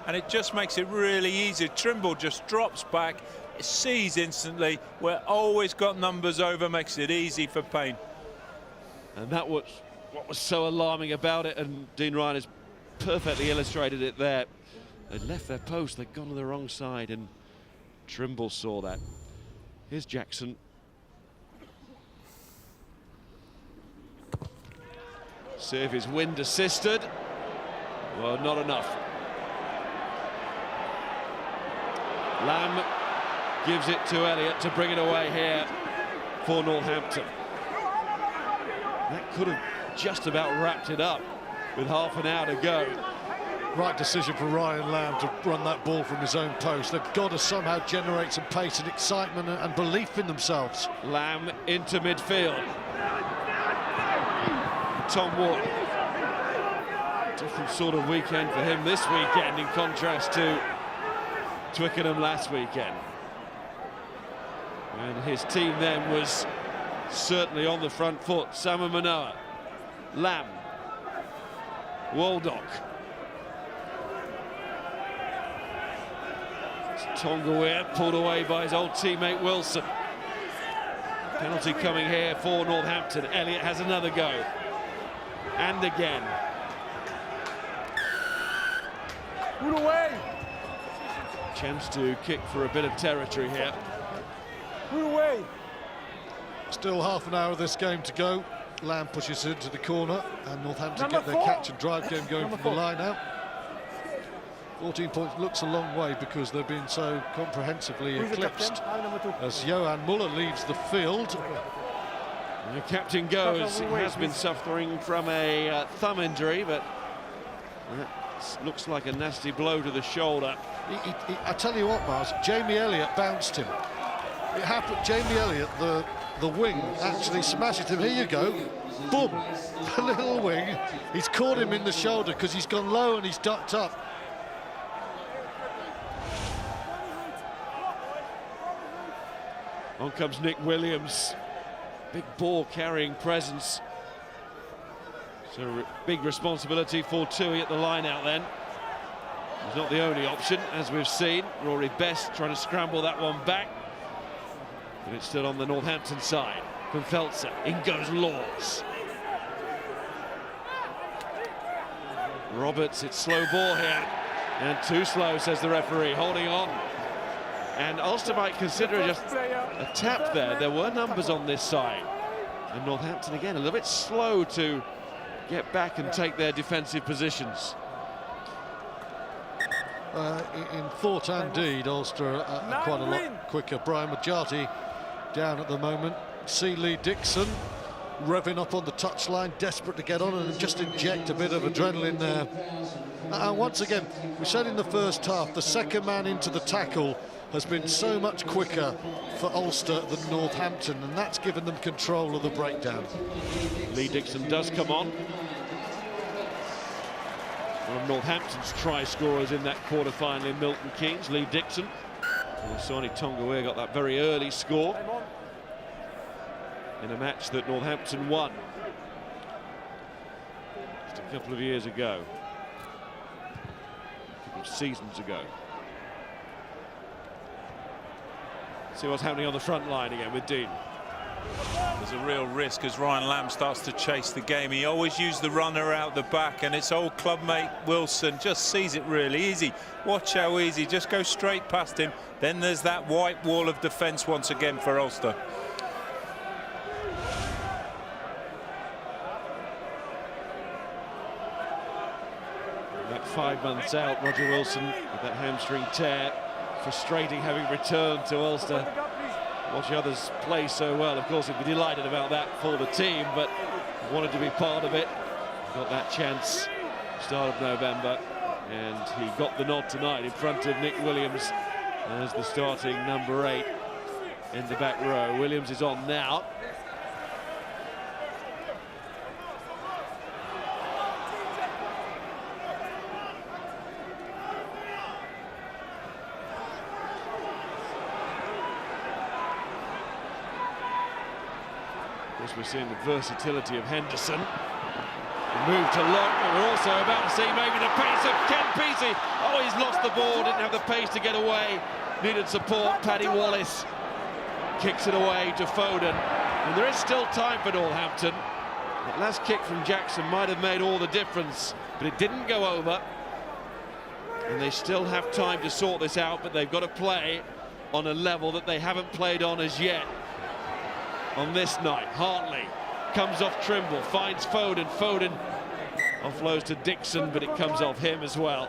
and it just makes it really easy. Trimble just drops back, sees instantly. We're always got numbers over, makes it easy for Payne. And that was what was so alarming about it, and Dean Ryan has perfectly illustrated it there. They left their post, they'd gone to the wrong side, and Trimble saw that. Here's Jackson. Serve is wind assisted. Well, not enough. Lamb gives it to Elliott to bring it away here for Northampton. That could have just about wrapped it up with half an hour to go. Right decision for Ryan Lamb to run that ball from his own post. They've got to somehow generate some pace and excitement and belief in themselves. Lamb into midfield. Tom Wood. Different sort of weekend for him this weekend in contrast to Twickenham last weekend. And his team then was certainly on the front foot. Sama Manoa, Lamb, Waldock. Tonga pulled away by his old teammate Wilson. Penalty coming here for Northampton. Elliott has another go. And again. Put away. Chance to kick for a bit of territory here. Put away. Still half an hour of this game to go. Lamb pushes into the corner, and Northampton get their catch and drive game going from the line out. 14 points looks a long way because they've been so comprehensively eclipsed as Johan Muller leaves the field. The captain goes. He has been suffering from a thumb injury, but that looks like a nasty blow to the shoulder. I tell you what, Mars, Jamie Elliott bounced him. It happened. Jamie Elliott, the the wing actually smashes him. Here you go. Boom. The little wing. He's caught him in the shoulder because he's gone low and he's ducked up. On comes Nick Williams. Big ball carrying presence. So big responsibility for Tui at the line out then. He's not the only option, as we've seen. Rory Best trying to scramble that one back. But it's still on the Northampton side. From Feltzer, in goes Laws. Roberts, it's slow ball here. And too slow, says the referee, holding on. And Ulster might consider just a tap there. There were numbers on this side. And Northampton, again, a little bit slow to get back and take their defensive positions. In thought and deed, Ulster are quite a lot quicker. Brian Majati down at the moment. See Lee Dixon revving up on the touchline, desperate to get on and just inject a bit of adrenaline there. And once again, we said in the first half, the second man into the tackle has been so much quicker for Ulster than Northampton, and that's given them control of the breakdown. Lee Dixon does come on. One of Northampton's try scorers in that quarter-final in Milton Keynes, Lee Dixon. Sani Tongawe got that very early score in a match that Northampton won just a couple of years ago, a couple of seasons ago. See what's happening on the front line again with Dean. There's a real risk as Ryan Lamb starts to chase the game. He always used the runner out the back, and its old clubmate Wilson just sees it really easy. Watch how easy, just go straight past him. Then there's that white wall of defence once again for Ulster. That 5 months out, Roger Wilson with that hamstring tear. Frustrating having returned to Ulster. Watching others play so well, of course, he'd be delighted about that for the team, but wanted to be part of it. Got that chance start of November, and he got the nod tonight in front of Nick Williams as the starting number 8 in the back row. Williams is on now. We're seeing the versatility of Henderson. Move to lock, but we're also about to see maybe the pace of Ken Peasy. Oh, he's lost the ball, didn't have the pace to get away. Needed support. Paddy Wallace kicks it away to Foden. And there is still time for Northampton. That last kick from Jackson might have made all the difference, but it didn't go over. And they still have time to sort this out, but they've got to play on a level that they haven't played on as yet. On this night, Hartley comes off Trimble, finds Foden. Foden offloads to Dixon, but it comes off him as well.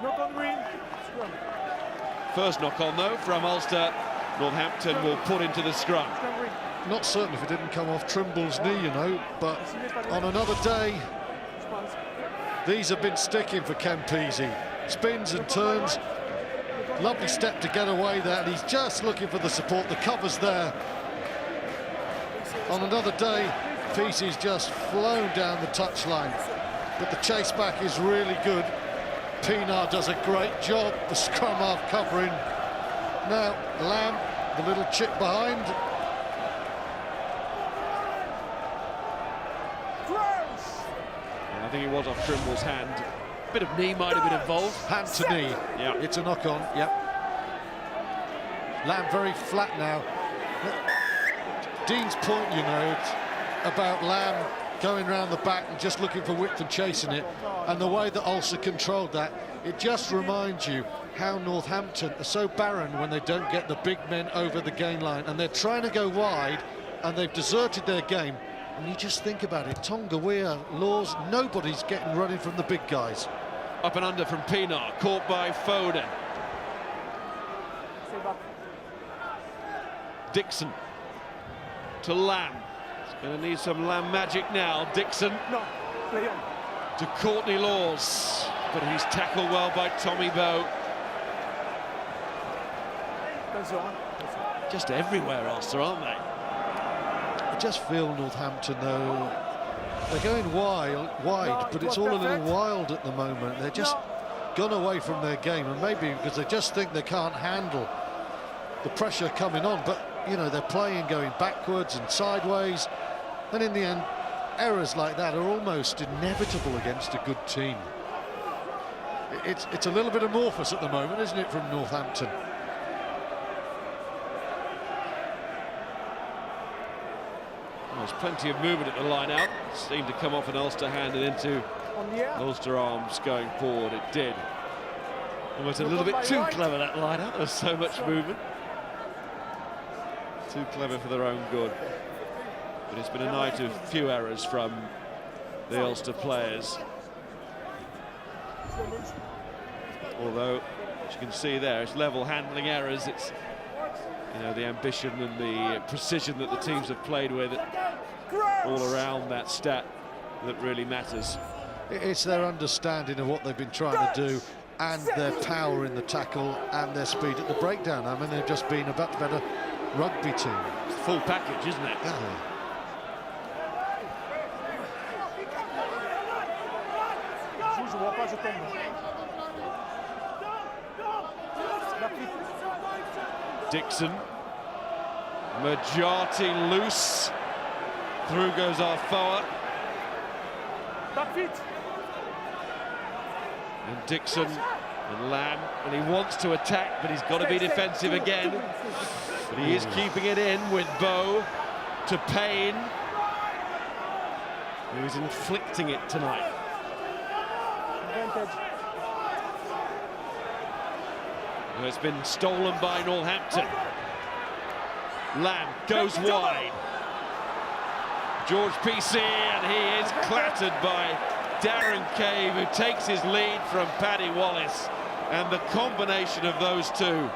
First knock on though from Ulster. Northampton will put into the scrum. Not certain if it didn't come off Trimble's knee, you know, but on another day, these have been sticking for Ken Peasy. Spins and turns. Lovely step to get away there, and he's just looking for the support. The cover's there. On another day, Peasy's just flown down the touchline, but the chase back is really good. Pienaar does a great job, the scrum half covering. Now, Lamb, the little chip behind. And I think it was off Trimble's hand. Bit of knee might have been involved. Hand to knee. Yeah. It's a knock-on, yep. Lamb very flat now. Dean's point, you know, about Lamb going round the back and just looking for width and chasing it, and the way that Ulster controlled that, it just reminds you how Northampton are so barren when they don't get the big men over the gain line, and they're trying to go wide, and they've deserted their game. And you just think about it, Tongawe, Laws, nobody's getting running from the big guys. Up and under from Pienaar, caught by Foden. Dixon to Lamb. He's going to need some Lamb magic now. Dixon to Courtney Laws, but he's tackled well by Tommy Bowe. Just everywhere, Ulster, aren't they? just feel Northampton, though, they're going wide, but it's all a little wild at the moment. They're just gone away from their game, and maybe because they just think they can't handle the pressure coming on. But, you know, they're playing going backwards and sideways, and in the end, errors like that are almost inevitable against a good team. It's a little bit amorphous at the moment, isn't it, from Northampton? There's plenty of movement at the line out. Seemed to come off an Ulster hand and into Ulster arms going forward. It did. Almost a little bit too clever, that line out. There was so much movement. Too clever for their own good. But it's been a night of few errors from the Ulster players. Although, as you can see there, it's level handling errors. It's, you know, the ambition and the precision that the teams have played with all around that stat that really matters. It's their understanding of what they've been trying to do and their power in the tackle and their speed at the breakdown. I mean, they've just been a much better rugby team. It's a full package, isn't it? Yeah. Dixon, majority loose, through goes Arfoa, and Dixon and Lamb, and he wants to attack, but he's got to be defensive again, but he is keeping it in with Bow to Payne, who's inflicting it tonight. It's been stolen by Northampton. Lamb goes wide. George PC, and he is clattered by Darren Cave, who takes his lead from Paddy Wallace. And the combination of those two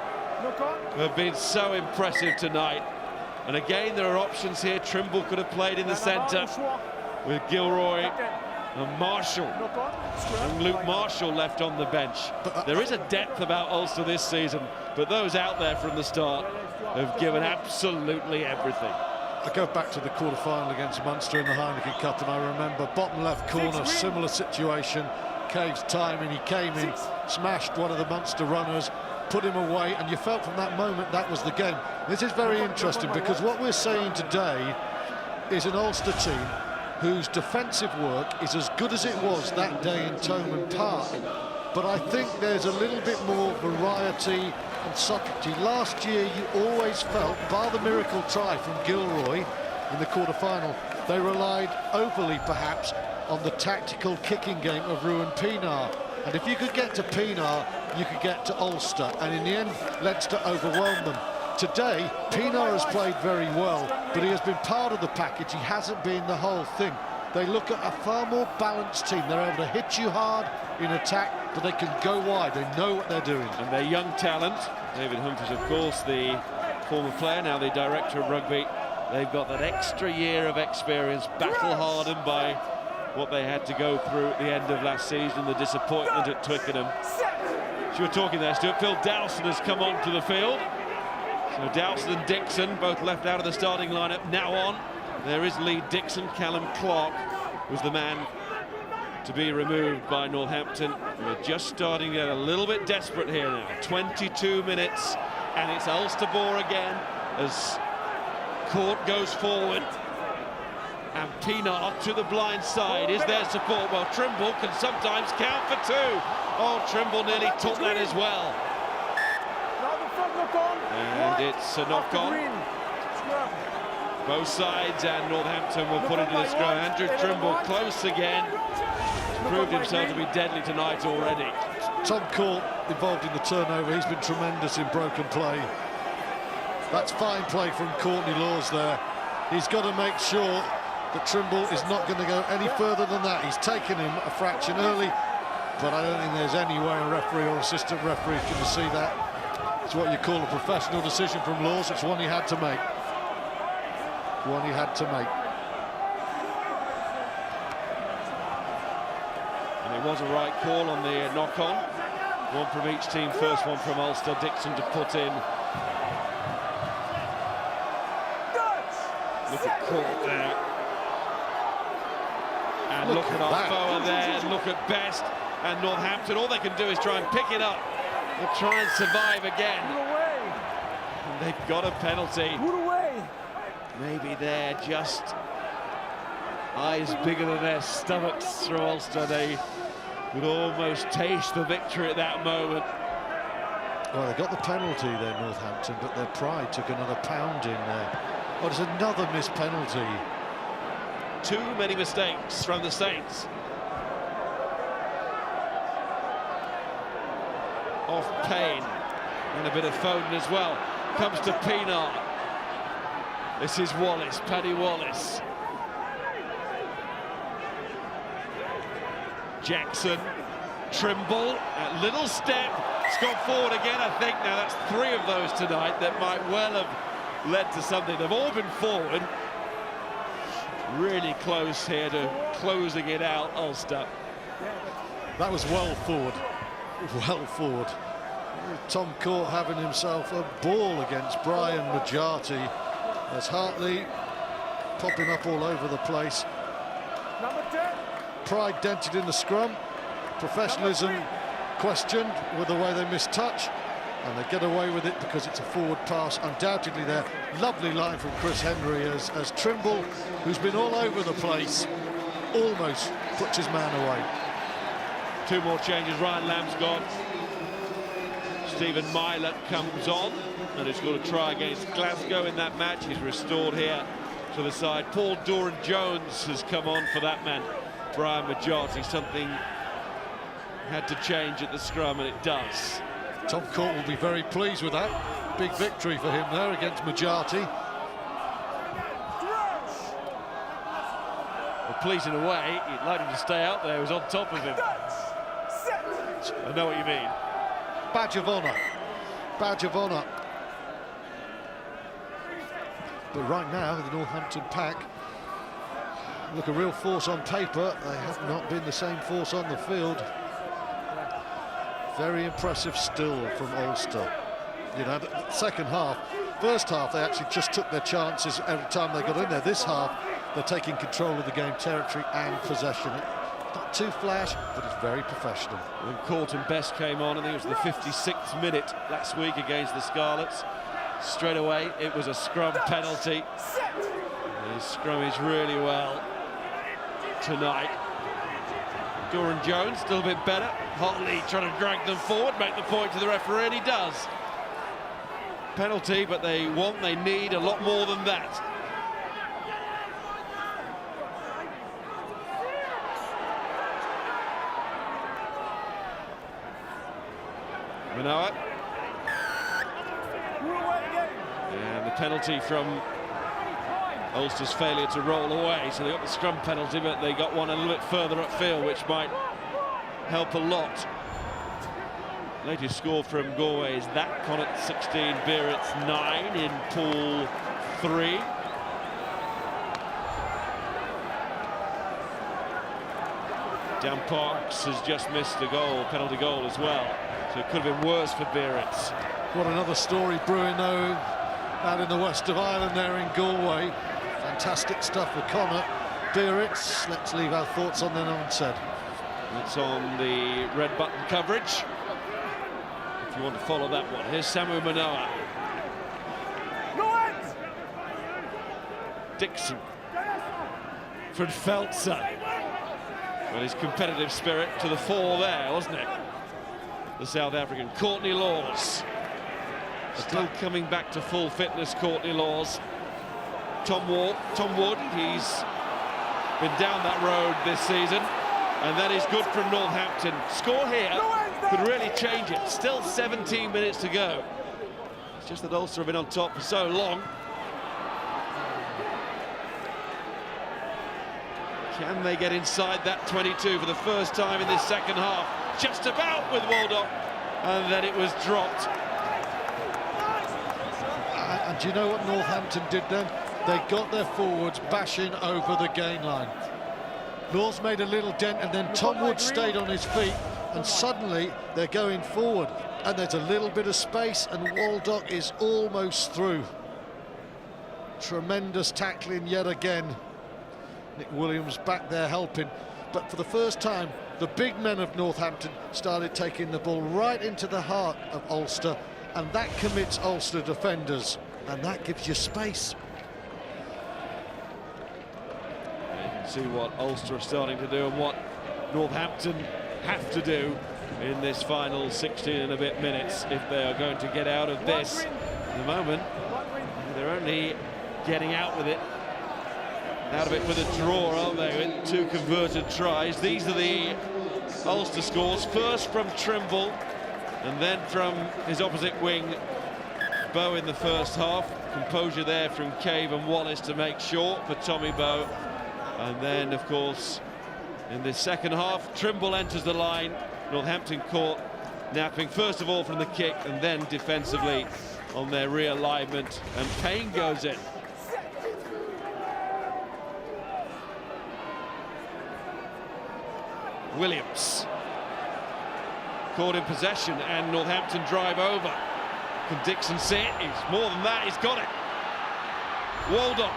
have been so impressive tonight. And again, there are options here. Trimble could have played in the centre with Gilroy and Marshall, and Luke Marshall left on the bench. There is a depth about Ulster this season, but those out there from the start have given absolutely everything. I go back to the quarter-final against Munster in the Heineken Cup, and I remember bottom left corner, similar situation. Cave's timing, he came in, smashed one of the Munster runners, put him away, and you felt from that moment that was the game. This is very interesting, because what we're saying today is an Ulster team whose defensive work is as good as it was that day in Toman Park. But I think there's a little bit more variety and subtlety. Last year, you always felt, bar the miracle try from Gilroy in the quarter-final, they relied overly, perhaps, on the tactical kicking game of Ruan Pienaar. And if you could get to Pienaar, you could get to Ulster. And in the end, Leinster overwhelmed them. Today, Pienaar has played very well, but he has been part of the package. He hasn't been the whole thing. They look at a far more balanced team. They're able to hit you hard in attack, but they can go wide. They know what they're doing. And their young talent, David Humphries, of course, the former player, now the director of rugby, they've got that extra year of experience, battle-hardened by what they had to go through at the end of last season, the disappointment at Twickenham. As you were talking there, Stuart, Phil Dowson has come onto the field. So Dowson and Dixon both left out of the starting lineup. Now on, there is Lee Dixon. Callum Clark was the man to be removed by Northampton. We're just starting to get a little bit desperate here now. 22 minutes, and it's Ulster ball again as Court goes forward. And Pienaar to the blind side. Is there support? Well, Trimble can sometimes count for two. Oh, Trimble nearly took that as well. And it's a knock-on. Both sides, and Northampton will put into the scrum. Andrew Trimble close again. He's proved himself to be deadly tonight already. Tom Court involved in the turnover. He's been tremendous in broken play. That's fine play from Courtney Laws there. He's got to make sure that Trimble is not going to go any further than that. He's taken him a fraction early, but I don't think there's any way a referee or assistant referee is going to see that. It's what you call a professional decision from Laws. It's one he had to make. One he had to make. And it was a right call on the knock-on. One from each team, first one from Ulster. Dixon to put in. Look at Court there. And look at our forward there, and look at Best and Northampton. All they can do is try and pick it up and try and survive again. And they've got a penalty. Maybe they're just eyes bigger than their stomachs through Ulster. They would almost taste the victory at that moment. Well, they got the penalty there, Northampton, but their pride took another pounding there. Oh, there's another missed penalty. Too many mistakes from the Saints. Off Payne, and a bit of Foden as well. Comes to Pienaar. This is Wallace, Paddy Wallace. Jackson, Trimble, that little step. It's gone forward again, I think. Now that's 3 of those tonight that might well have led to something. They've all been forward. Really close here to closing it out, Ulster. That was well forward. Well forward. Tom Court having himself a ball against Brian Majati as Hartley popping up all over the place. Number 10. Pride dented in the scrum. Professionalism questioned with the way they missed touch, and they get away with it because it's a forward pass. Undoubtedly there. Lovely line from Chris Henry as Trimble, who's been all over the place, almost puts his man away. 2 more changes. Ryan Lamb's gone. Stephen Myler comes on and has got a try against Glasgow in that match. He's restored here to the side. Paul Doran-Jones has come on for that man, Brian Majati. Something had to change at the scrum, and it does. Tom Court will be very pleased with that. Big victory for him there against Majati. Well, pleased in a way. He'd like him to stay out there. He was on top of him. I know what you mean. Badge of honour. Badge of honour. But right now, the Northampton pack look a real force on paper. They have not been the same force on the field. Very impressive still from Ulster. You know, the second half, first half, they actually just took their chances every time they got in there. This half, they're taking control of the game, territory and possession. Not too flash, but it's very professional. When Court and Best came on, I think it was the 56th minute last week against the Scarlets. Straight away, it was a scrum penalty. He scrummaged really well tonight. Doran-Jones still a bit better. Hartley trying to drag them forward, make the point to the referee, and he does. Penalty, but they need a lot more than that. Manoa. And the penalty from Ulster's failure to roll away. So they got the scrum penalty, but they got one a little bit further upfield, which might help a lot. Latest score from Galway is that Connacht 16, Biarritz 9 in Pool 3. Dan Parks has just missed a goal, penalty goal as well. So it could have been worse for Biarritz. What another story brewing though out in the west of Ireland there in Galway. Fantastic stuff for Connacht. Biarritz, let's leave our thoughts on them unsaid. It's on the red button coverage. If you want to follow that one. Here's Samu Manoa. Dixon. From Feltzer. Well, his competitive spirit to the fore there, wasn't it? The South African. Courtney Laws. Still coming back to full fitness, Courtney Laws. Tom Wood, he's been down that road this season, and that is good from Northampton. Score here could really change it. Still 17 minutes to go. It's just that Ulster have been on top for so long. Can they get inside that 22 for the first time in this second half? Just about with Waldock, and then it was dropped. And do you know what Northampton did then? They got their forwards bashing over the gain line. Laws made a little dent, and then Tom Wood stayed on his feet, and suddenly they're going forward. And there's a little bit of space, and Waldock is almost through. Tremendous tackling yet again. Nick Williams back there helping. But for the first time, the big men of Northampton started taking the ball right into the heart of Ulster, and that commits Ulster defenders, and that gives you space. You can see what Ulster are starting to do and what Northampton have to do in this final 16 and a bit minutes if they are going to get out of this. At the moment, they're only getting out of it with a draw, aren't they, with 2 converted tries. These are the Ulster scores, first from Trimble and then from his opposite wing, Bow, in the first half. Composure there from Cave and Wallace to make short for Tommy Bow. And then, of course, in the second half, Trimble enters the line. Northampton caught napping, first of all from the kick and then defensively on their realignment, and Payne goes in. Williams caught in possession and Northampton drive over. Can Dixon see it? He's more than that, he's got it. Waldo.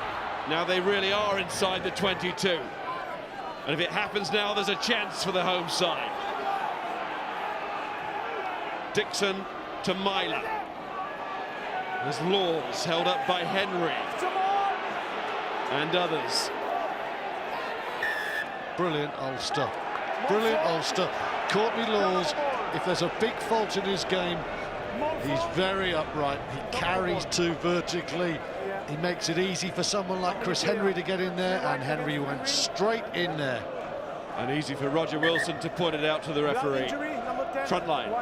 Now they really are inside the 22. And if it happens now, there's a chance for the home side. Dixon to Myler. There's Laws held up by Henry and others. Brilliant Ulster. Brilliant Ulster. Courtney Laws, if there's a big fault in his game, he's very upright. He carries 2 vertically. He makes it easy for someone like Chris Henry to get in there, and Henry went straight in there. And easy for Roger Wilson to point it out to the referee. Front line.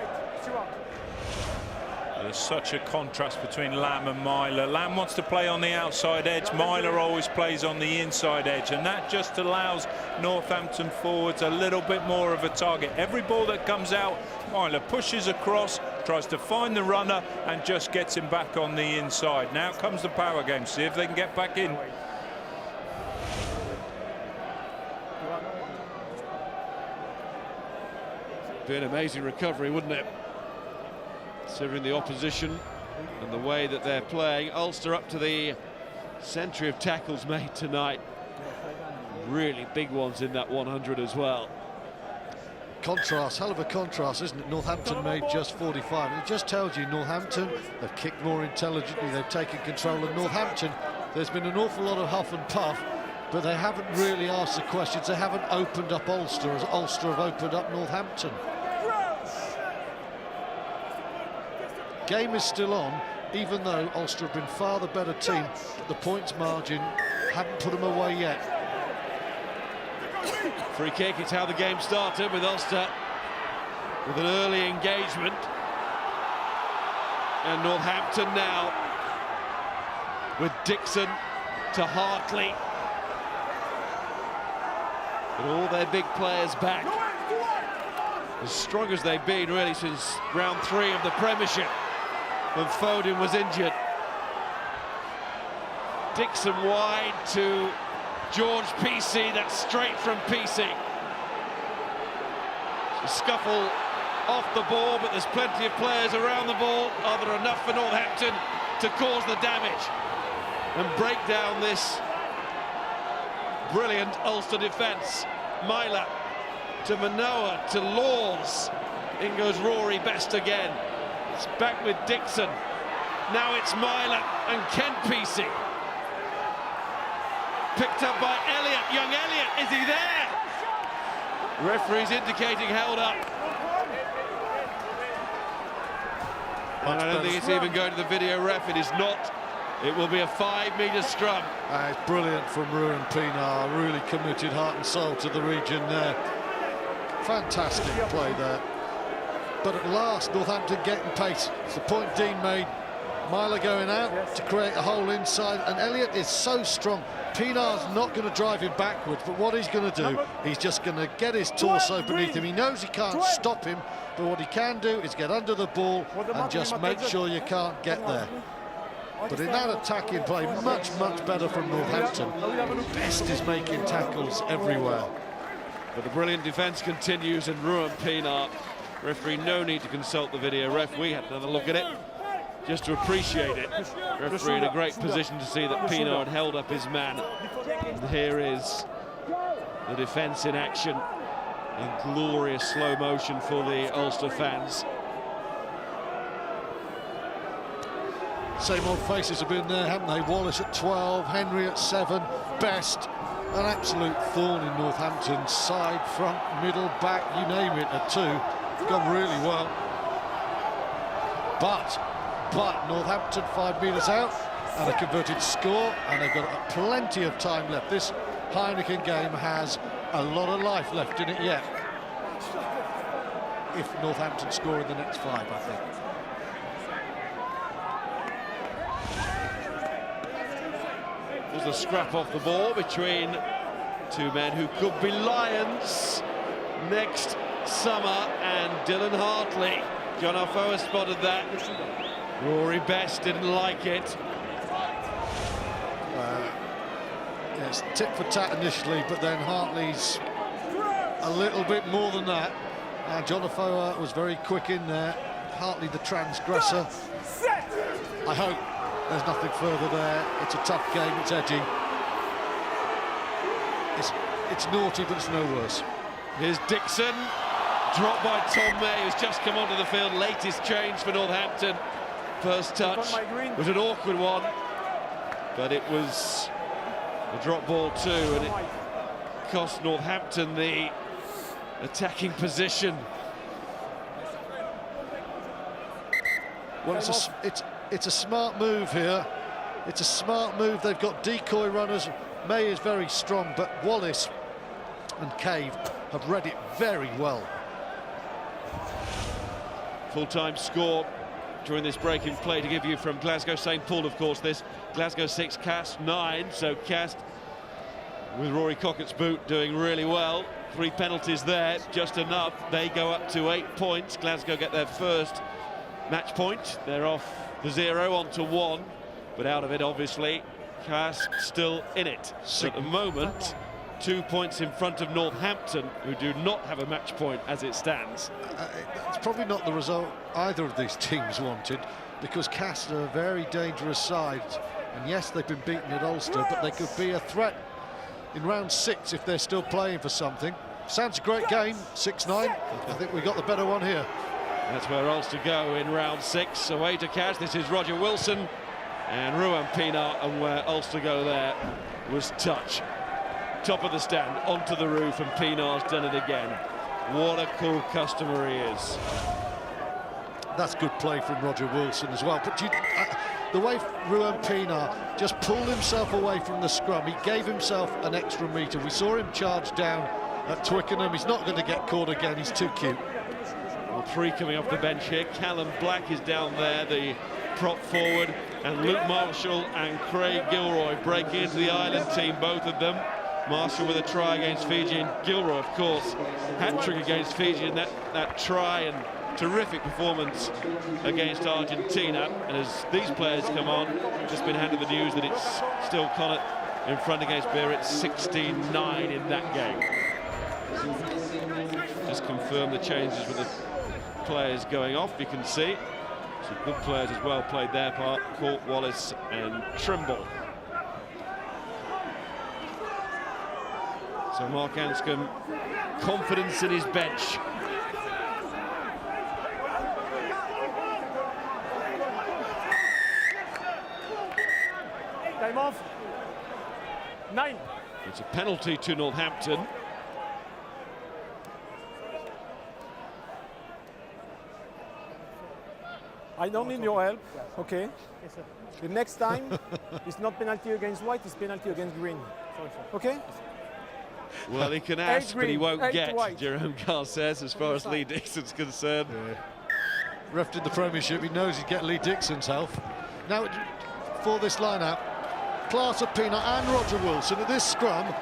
There's such a contrast between Lamb and Myler. Lamb wants to play on the outside edge. Myler always plays on the inside edge, and that just allows Northampton forwards a little bit more of a target. Every ball that comes out, Myler pushes across, tries to find the runner, and just gets him back on the inside. Now comes the power game. See if they can get back in. Be an amazing recovery, wouldn't it? Considering the opposition and the way that they're playing. Ulster up to the century of tackles made tonight. Really big ones in that 100 as well. Contrast, hell of a contrast, isn't it? Northampton made just 45. It just tells you Northampton, they've kicked more intelligently, they've taken control of Northampton. There's been an awful lot of huff and puff, but they haven't really asked the questions. They haven't opened up Ulster as Ulster have opened up Northampton. Game is still on, even though Ulster have been far the better team. The points margin haven't put them away yet. Free kick, it's how the game started, with Ulster with an early engagement. And Northampton now with Dixon to Hartley. With all their big players back. As strong as they've been really since round 3 of the Premiership, when Foden was injured. Dixon wide to George Peacey, that's straight from Peacey. A scuffle off the ball, but there's plenty of players around the ball. Are there enough for Northampton to cause the damage and break down this brilliant Ulster defence? Myler to Manoa to Laws. In goes Rory Best again. It's back with Dixon. Now it's Myler and Ken Peacey. Picked up by Elliott. Young Elliott, is he there? Referee's indicating held up. And I don't think it's even going to the video ref. It is not. It will be a 5-metre scrum. It's brilliant from Ruan Pienaar. Really committed heart and soul to the region there. Fantastic play there. But at last, Northampton getting pace. It's the point Dean made. Myler going out to create a hole inside, and Elliott is so strong. Pienaar's not going to drive him backwards, but what he's going to do, he's just going to get his torso beneath him. He knows he can't stop him, but what he can do is get under the ball and just make sure you can't get there. But in that attacking play, much, much better from Northampton. Best is making tackles everywhere. But the brilliant defence continues, and Ruan Pienaar, referee, no need to consult the video ref. We had another look at it. just to appreciate it. Referee in a great position to see that Pienaar had held up his man. And here is the defence in action in glorious slow motion for the Ulster fans. Same old faces have been there, haven't they? Wallace at 12, Henry at 7, Best. An absolute thorn in Northampton's side, front, middle, back, you name it, at 2. Gone really well. But Northampton 5 metres out and a converted score, and they've got plenty of time left. This Heineken game has a lot of life left in it yet. If Northampton score in the next 5, I think. There's a scrap off the ball between two men who could be Lions next summer, and Dylan Hartley. John Arfoa spotted that. Rory Best didn't like it. Yes, tit for tat initially, but then Hartley's a little bit more than that. And John Arfoa was very quick in there. Hartley the transgressor. I hope there's nothing further there. It's a tough game, it's edgy. It's naughty, but it's no worse. Here's Dixon, dropped by Tom May, who's just come onto the field. Latest change for Northampton. First touch was an awkward one, but it was a drop ball too, and it cost Northampton the attacking position. Well, it's a smart move here. It's a smart move. They've got decoy runners. May is very strong, but Wallace and Cave have read it very well. Full-time score during this break in play to give you from Glasgow St Paul, of course. This Glasgow 6, Cast 9. So Cast, with Rory Cockett's boot, doing really well. 3 penalties there, just enough. They go up to 8 points. Glasgow get their first match point. They're off the 0 onto 1, but out of it, obviously. Cast still in it. So at the moment, 2 points in front of Northampton, who do not have a match point as it stands. It's probably not the result either of these teams wanted, because Cast are a very dangerous side. And yes, they've been beaten at Ulster, but they could be a threat in round 6 if they're still playing for something. Sounds a great game, 6-9. I think we got the better one here. That's where Ulster go in round 6. Away to Cast. This is Roger Wilson and Ruan Pienaar, and where Ulster go there was touch. Top of the stand, onto the roof, and Pienaar's done it again. What a cool customer he is. That's good play from Roger Wilson as well. But the way Ruan Pienaar just pulled himself away from the scrum, he gave himself an extra metre. We saw him charge down at Twickenham. He's not going to get caught again. He's too cute. Well, 3 coming off the bench here. Callum Black is down there, the prop forward, and Luke Marshall and Craig Gilroy break into the Ireland team, both of them. Marshall with a try against Fiji, and Gilroy, of course, hat-trick against Fiji in that try, and terrific performance against Argentina. And as these players come on, just been handed the news that it's still Connacht in front against Beer. It's 16-9 in that game. Just confirm the changes with the players going off. You can see some good players as well played their part. Court, Wallace and Trimble. So Mark Anscombe, confidence in his bench. Time off. 9. It's a penalty to Northampton. I don't need your help, okay? The next time, it's not penalty against white, it's penalty against green. Okay? Well, he can ask, but he won't get, white. Jerome Carr says, as far as Lee Dixon's concerned. Yeah. Ref did the Premiership, he knows he'd get Lee Dixon's help. Now, for this line-out, class of Pienaar and Roger Wilson at this scrum.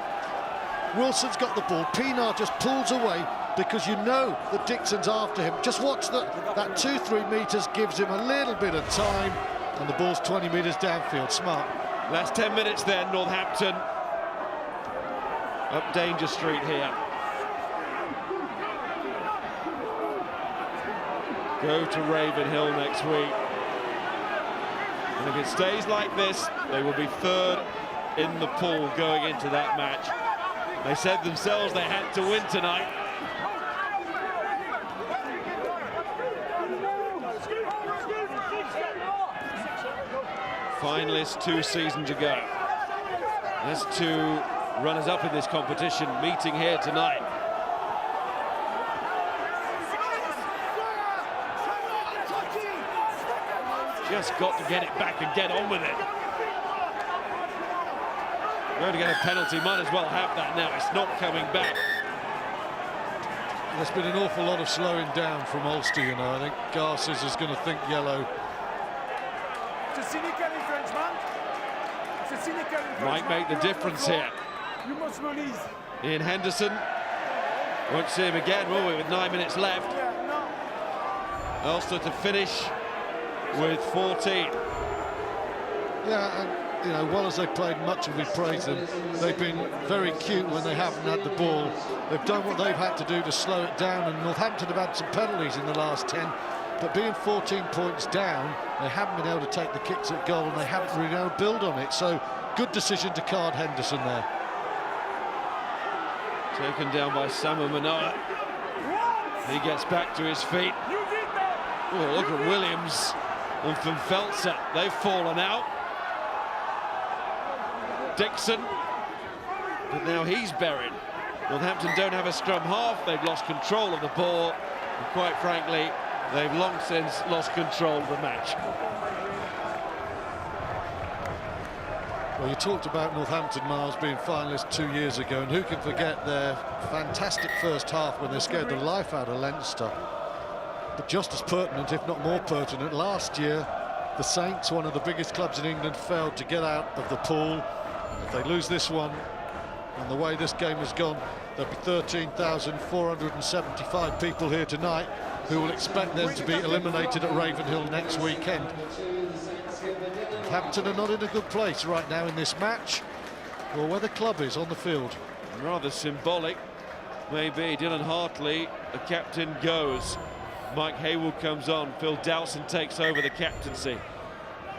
Wilson's got the ball, Pienaar just pulls away because you know that Dixon's after him. Just watch that 2-3 metres gives him a little bit of time, and the ball's 20 metres downfield. Smart. Last 10 minutes then, Northampton up Danger Street here. Go to Ravenhill next week. And if it stays like this, they will be third in the pool going into that match. They said themselves they had to win tonight. Finalists 2 seasons ago. There's 2 runners-up in this competition meeting here tonight. Just got to get it back and get on with it. Going to get a penalty, might as well have that now. It's not coming back. There's been an awful lot of slowing down from Ulster, you know. I think Garces is going to think yellow. It's a cynical infringement. It's a cynical infringement. Might make the difference here. You must release. Ian Henderson. Won't see him again, will we, with 9 minutes left. Yeah, no. Ulster to finish with 14. Yeah, and you know, while as they played much and we praised them, they've been very cute when they haven't had the ball. They've done what they've had to do to slow it down, and Northampton have had some penalties in the last 10, but being 14 points down, they haven't been able to take the kicks at goal, and they haven't really been able to build on it. So good decision to card Henderson there. Taken down by Samuel Manoa. He gets back to his feet. Oh, look at Williams and Van Veltzer. They've fallen out. Dixon, but now he's buried. Northampton don't have a scrum half. They've lost control of the ball, and quite frankly, they've long since lost control of the match. Well, you talked about Northampton, Miles, being finalists 2 years ago, and who can forget their fantastic first half when they scared the life out of Leinster. But just as pertinent, if not more pertinent, last year the Saints, one of the biggest clubs in England, failed to get out of the pool. If they lose this one, and the way this game has gone, there'll be 13,475 people here tonight who will expect them to be eliminated at Ravenhill next weekend. Hampton are not in a good place right now in this match, or where the club is on the field. Rather symbolic, maybe. Dylan Hartley, the captain, goes. Mike Haywood comes on. Phil Dowson takes over the captaincy.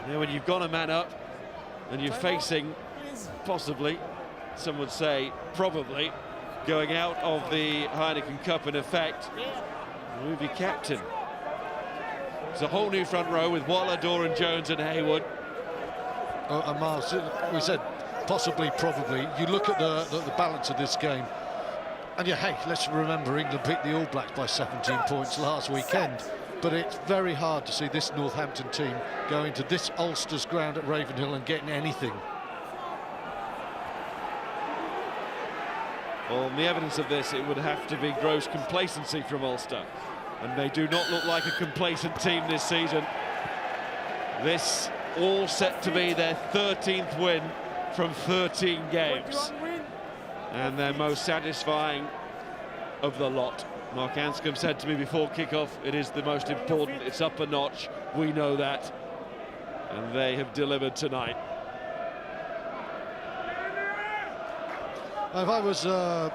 Now, when you've got a man up and you're facing, possibly, some would say probably, going out of the Heineken Cup in effect, move your captain. It's a whole new front row with Waller, Doran, Jones and Haywood. And Miles, we said possibly, probably. You look at the balance of this game, and yeah, hey, let's remember England beat the All Blacks by 17 points last weekend. But it's very hard to see this Northampton team going to this Ulster's ground at Ravenhill and getting anything. On the evidence of this, it would have to be gross complacency from Ulster. And they do not look like a complacent team this season. This all set to be their 13th win from 13 games. And their most satisfying of the lot. Mark Anscombe said to me before kickoff, it is the most important, it's up a notch, we know that. And they have delivered tonight. If I was a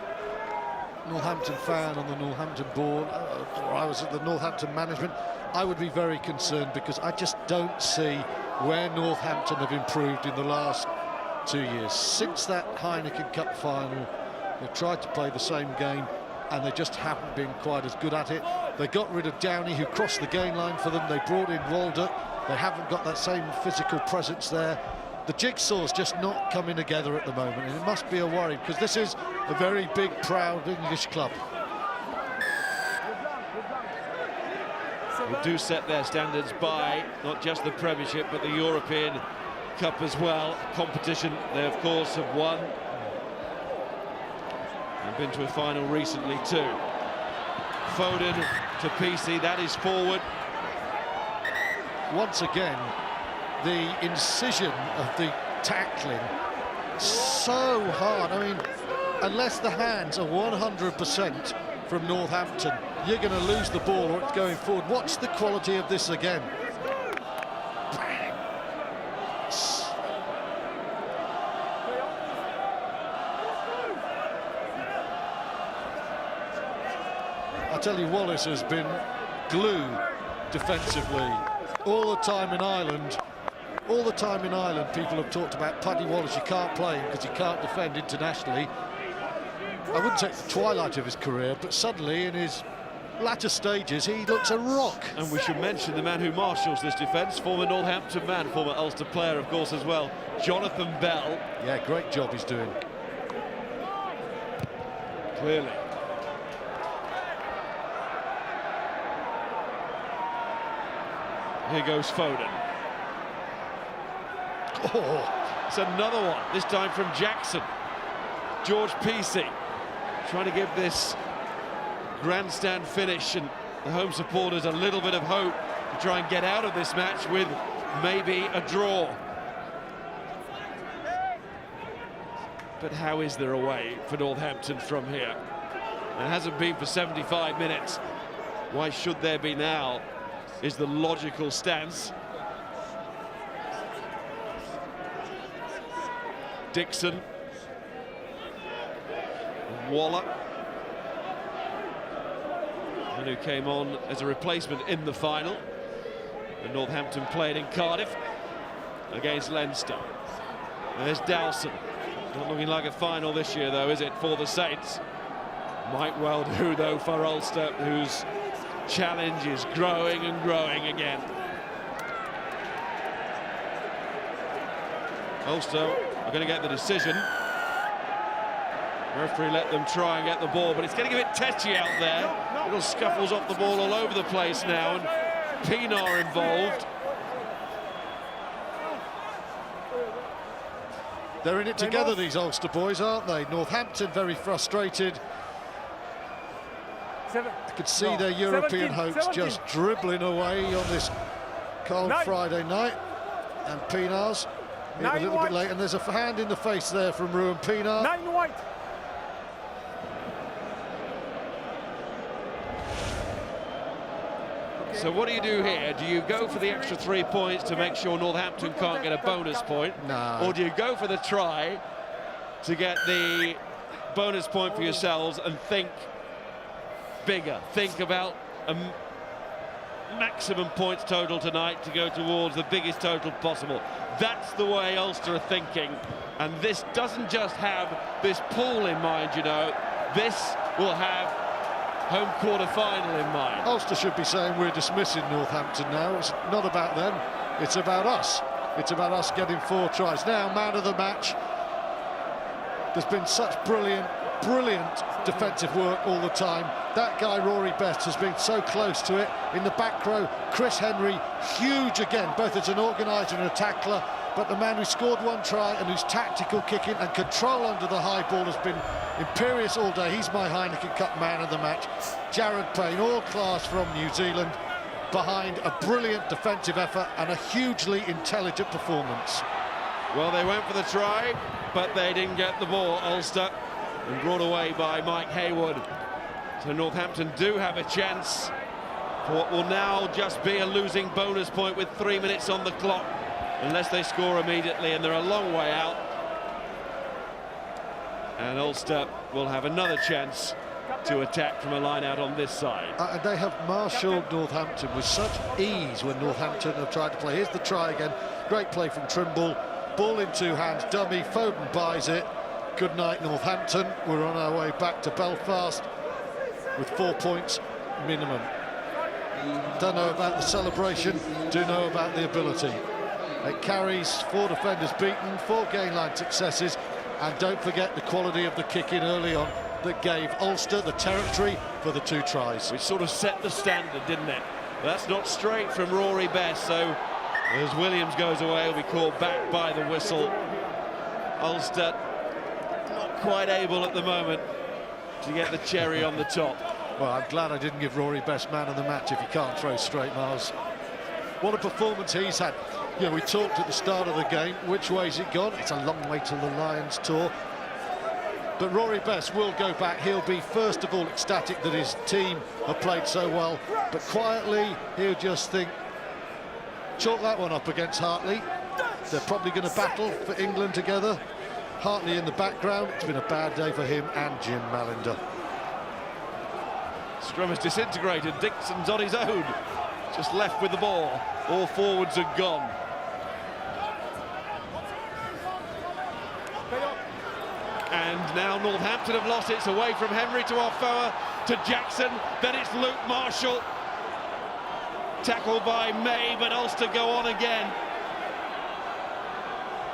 Northampton fan on the Northampton board, or I was at the Northampton management, I would be very concerned, because I just don't see where Northampton have improved in the last 2 years. Since that Heineken Cup final, they've tried to play the same game and they just haven't been quite as good at it. They got rid of Downey, who crossed the gain line for them. They brought in Walduck. They haven't got that same physical presence there. The jigsaw's just not coming together at the moment, and it must be a worry, because this is a very big, proud English club. They do set their standards by not just the Premiership but the European Cup as well. Competition they of course have won and been to a final recently too. Foden to PC, that is forward. Once again, the incision of the tackling, so hard. I mean, unless the hands are 100% from Northampton, you're going to lose the ball or it's going forward. Watch the quality of this again. I tell you, Wallace has been glue defensively all the time in Ireland. All the time in Ireland, people have talked about Paddy Wallace. You can't play him because he can't defend internationally. I wouldn't say it's the twilight of his career, but suddenly in his latter stages, he looks a rock. And we should mention the man who marshals this defence, former Northampton man, former Ulster player, of course, as well, Jonathan Bell. Yeah, great job he's doing. Clearly. Here goes Foden. Oh, It's another one, this time from Jackson. George Peacey trying to give this grandstand finish and the home supporters a little bit of hope to try and get out of this match with maybe a draw. But how is there a way for Northampton from here? It hasn't been for 75 minutes. Why should there be now, is the logical stance. Dixon. Waller. And who came on as a replacement in the final. And Northampton played in Cardiff against Leinster. There's Dowson. Not looking like a final this year, though, is it, for the Saints? Might well do, though, for Ulster, whose challenge is growing and growing again. Ulster are going to get the decision. Referee let them try and get the ball, but it's getting a bit tetchy out there. Little scuffles off the ball all over the place now, and Pienaar involved. they're in it together, these Ulster boys, aren't they? Northampton very frustrated. I could see their European hopes just dribbling away on this cold Friday night. And Pienaar's a little bit late, and there's a hand in the face there from Ruan Pienaar. 9 white. So what do you do here? Do you go for the extra 3 points to make sure Northampton can't get a bonus point? No. Or do you go for the try to get the bonus point for yourselves and think bigger? Think about a maximum points total tonight to go towards the biggest total possible. That's the way Ulster are thinking. And this doesn't just have this pool in mind, you know. This will have home quarter-final in mind. Ulster should be saying we're dismissing Northampton now. It's not about them, it's about us. It's about us getting 4 tries. Now, man of the match. There's been such brilliant defensive work all the time. That guy, Rory Best, has been so close to it. In the back row, Chris Henry, huge again, both as an organiser and a tackler. But the man who scored 1 try and whose tactical kicking and control under the high ball has been imperious all day. He's my Heineken Cup man of the match. Jared Payne, all class from New Zealand, behind a brilliant defensive effort and a hugely intelligent performance. Well, they went for the try, but they didn't get the ball, Ulster, and brought away by Mike Haywood. So Northampton do have a chance for what will now just be a losing bonus point with 3 minutes on the clock, unless they score immediately, and they're a long way out. And Ulster will have another chance to attack from a line out on this side. And they have marshalled Northampton with such ease when Northampton have tried to play. Here's the try again. Great play from Trimble. Ball in 2 hands, dummy. Foden buys it. Good night, Northampton. We're on our way back to Belfast with 4 points minimum. Don't know about the celebration, do know about the ability. It carries 4 defenders beaten, 4 gain line successes, and don't forget the quality of the kick in early on that gave Ulster the territory for the 2 tries. Which sort of set the standard, didn't it? That's not straight from Rory Best, so as Williams goes away, he'll be called back by the whistle. Ulster not quite able at the moment to get the cherry on the top. Well, I'm glad I didn't give Rory Best man of the match if he can't throw straight, Miles. What a performance he's had. You know, we talked at the start of the game, which way's it gone? It's a long way till the Lions tour. But Rory Best will go back. He'll be, first of all, ecstatic that his team have played so well. But quietly, he'll just think, chalk that one up against Hartley. They're probably going to battle for England together. Hartley in the background. It's been a bad day for him and Jim Malinder. Scrum has disintegrated. Dixon's on his own. Just left with the ball. All forwards are gone. And now Northampton have lost it. It's away from Henry to Orfoa to Jackson. Then it's Luke Marshall. Tackled by May, but Ulster go on again.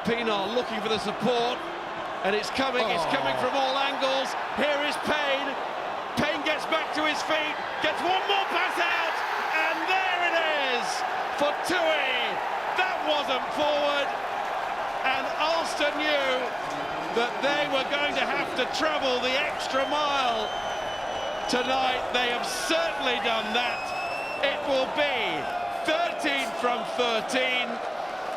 Pienaar looking for the support. And it's coming from all angles. Here is Payne. Payne gets back to his feet. Gets one more pass out. And there it is for Tui. That wasn't forward. And Ulster knew that they were going to have to travel the extra mile tonight. They have certainly done that. It will be 13 from 13,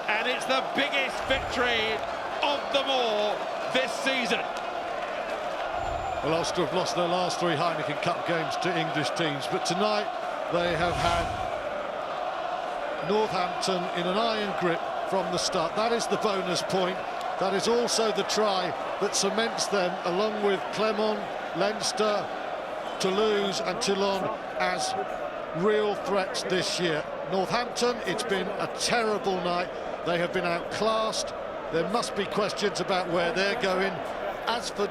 and it's the biggest victory of them all this season. Well, Ulster have lost their last 3 Heineken Cup games to English teams, but tonight they have had Northampton in an iron grip from the start. That is the bonus point. That is also the try that cements them, along with Clermont, Leinster, Toulouse and Toulon, as real threats this year. Northampton, it's been a terrible night. They have been outclassed. There must be questions about where they're going. As for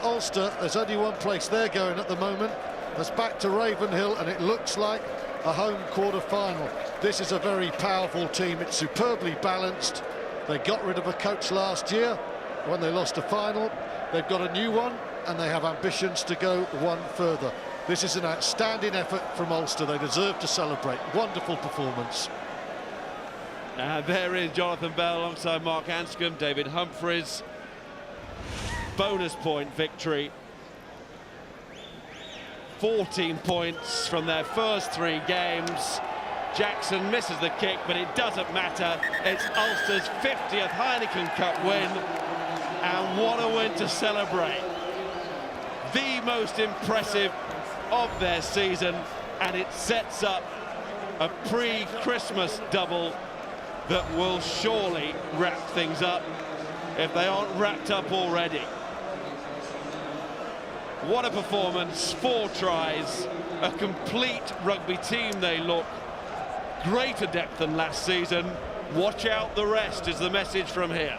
Ulster, there's only one place they're going at the moment. That's back to Ravenhill, and it looks like a home quarter-final. This is a very powerful team. It's superbly balanced. They got rid of a coach last year when they lost a final. They've got a new one, and they have ambitions to go one further. This is an outstanding effort from Ulster. They deserve to celebrate. Wonderful performance. And there is Jonathan Bell alongside Mark Anscombe, David Humphreys. Bonus point victory. 14 points from their first 3 games. Jackson misses the kick, but it doesn't matter. It's Ulster's 50th Heineken Cup win, and what a win to celebrate. The most impressive of their season, and it sets up a pre-Christmas double that will surely wrap things up if they aren't wrapped up already. What a performance, 4 tries, a complete rugby team they look. Greater depth than last season. Watch out the rest is the message from here.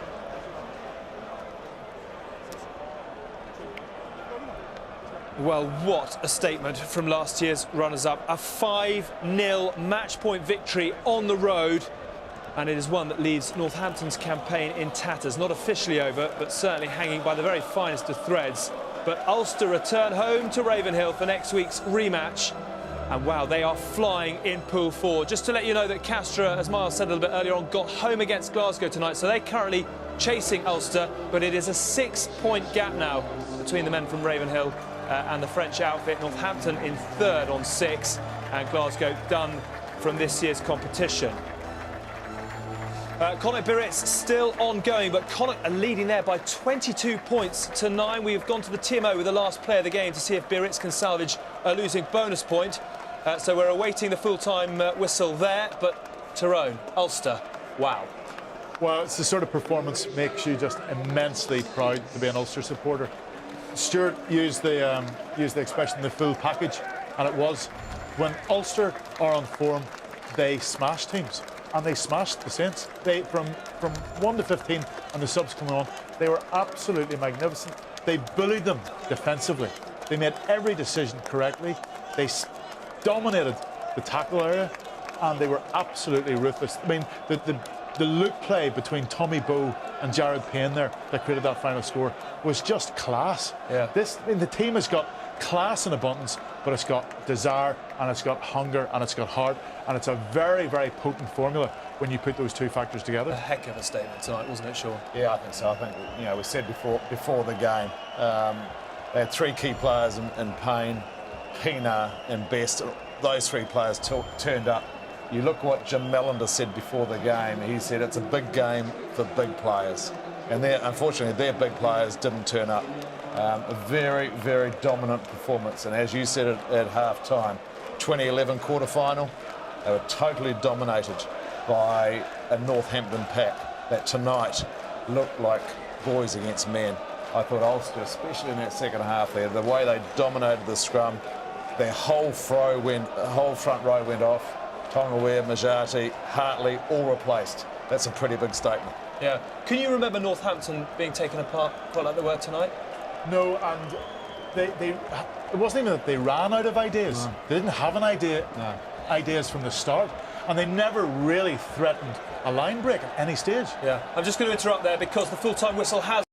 Well, what a statement from last year's runners-up. A 5-0 match-point victory on the road, and it is one that leaves Northampton's campaign in tatters. Not officially over, but certainly hanging by the very finest of threads. But Ulster return home to Ravenhill for next week's rematch. And wow, they are flying in Pool 4. Just to let you know that Castra, as Miles said a little bit earlier on, got home against Glasgow tonight, so they're currently chasing Ulster, but it is a 6-point gap now between the men from Ravenhill and the French outfit. Northampton in 3rd on 6, and Glasgow done from this year's competition. Connacht Biarritz still ongoing, but Connacht are leading there by 22 points to 9. We've gone to the TMO with the last play of the game to see if Biarritz can salvage a losing bonus point. So we're awaiting the full-time whistle there, but Tyrone, Ulster, wow. Well, it's the sort of performance makes you just immensely proud to be an Ulster supporter. Stuart used the expression "the full package," and it was when Ulster are on form, they smash teams, and they smashed the Saints. They from 1 to 15, and the subs coming on, they were absolutely magnificent. They bullied them defensively. They made every decision correctly. They dominated the tackle area, and they were absolutely ruthless. I mean, the loop play between Tommy Bowe and Jared Payne there that created that final score was just class. Yeah. The team has got class in abundance, but it's got desire, and it's got hunger, and it's got heart, and it's a very, very potent formula when you put those 2 factors together. A heck of a statement tonight, wasn't it, Sean? Yeah, I think so. I think, you know, we said before the game, they had 3 key players in Payne, Pienaar and Best. Those 3 players turned up. You look what Jim Melander said before the game. He said it's a big game for big players. And unfortunately, their big players didn't turn up. A very, very dominant performance. And as you said at half-time, 2011 quarter-final, they were totally dominated by a Northampton pack that tonight looked like boys against men. I thought Ulster, especially in that second half there, the way they dominated the scrum, their whole front row went off. Tonga Ware, Majati, Hartley, all replaced. That's a pretty big statement. Yeah. Can you remember Northampton being taken apart quite like they were tonight? No, and it wasn't even that they ran out of ideas. No. They didn't have ideas from the start, and they never really threatened a line break at any stage. Yeah. I'm just going to interrupt there because the full-time whistle has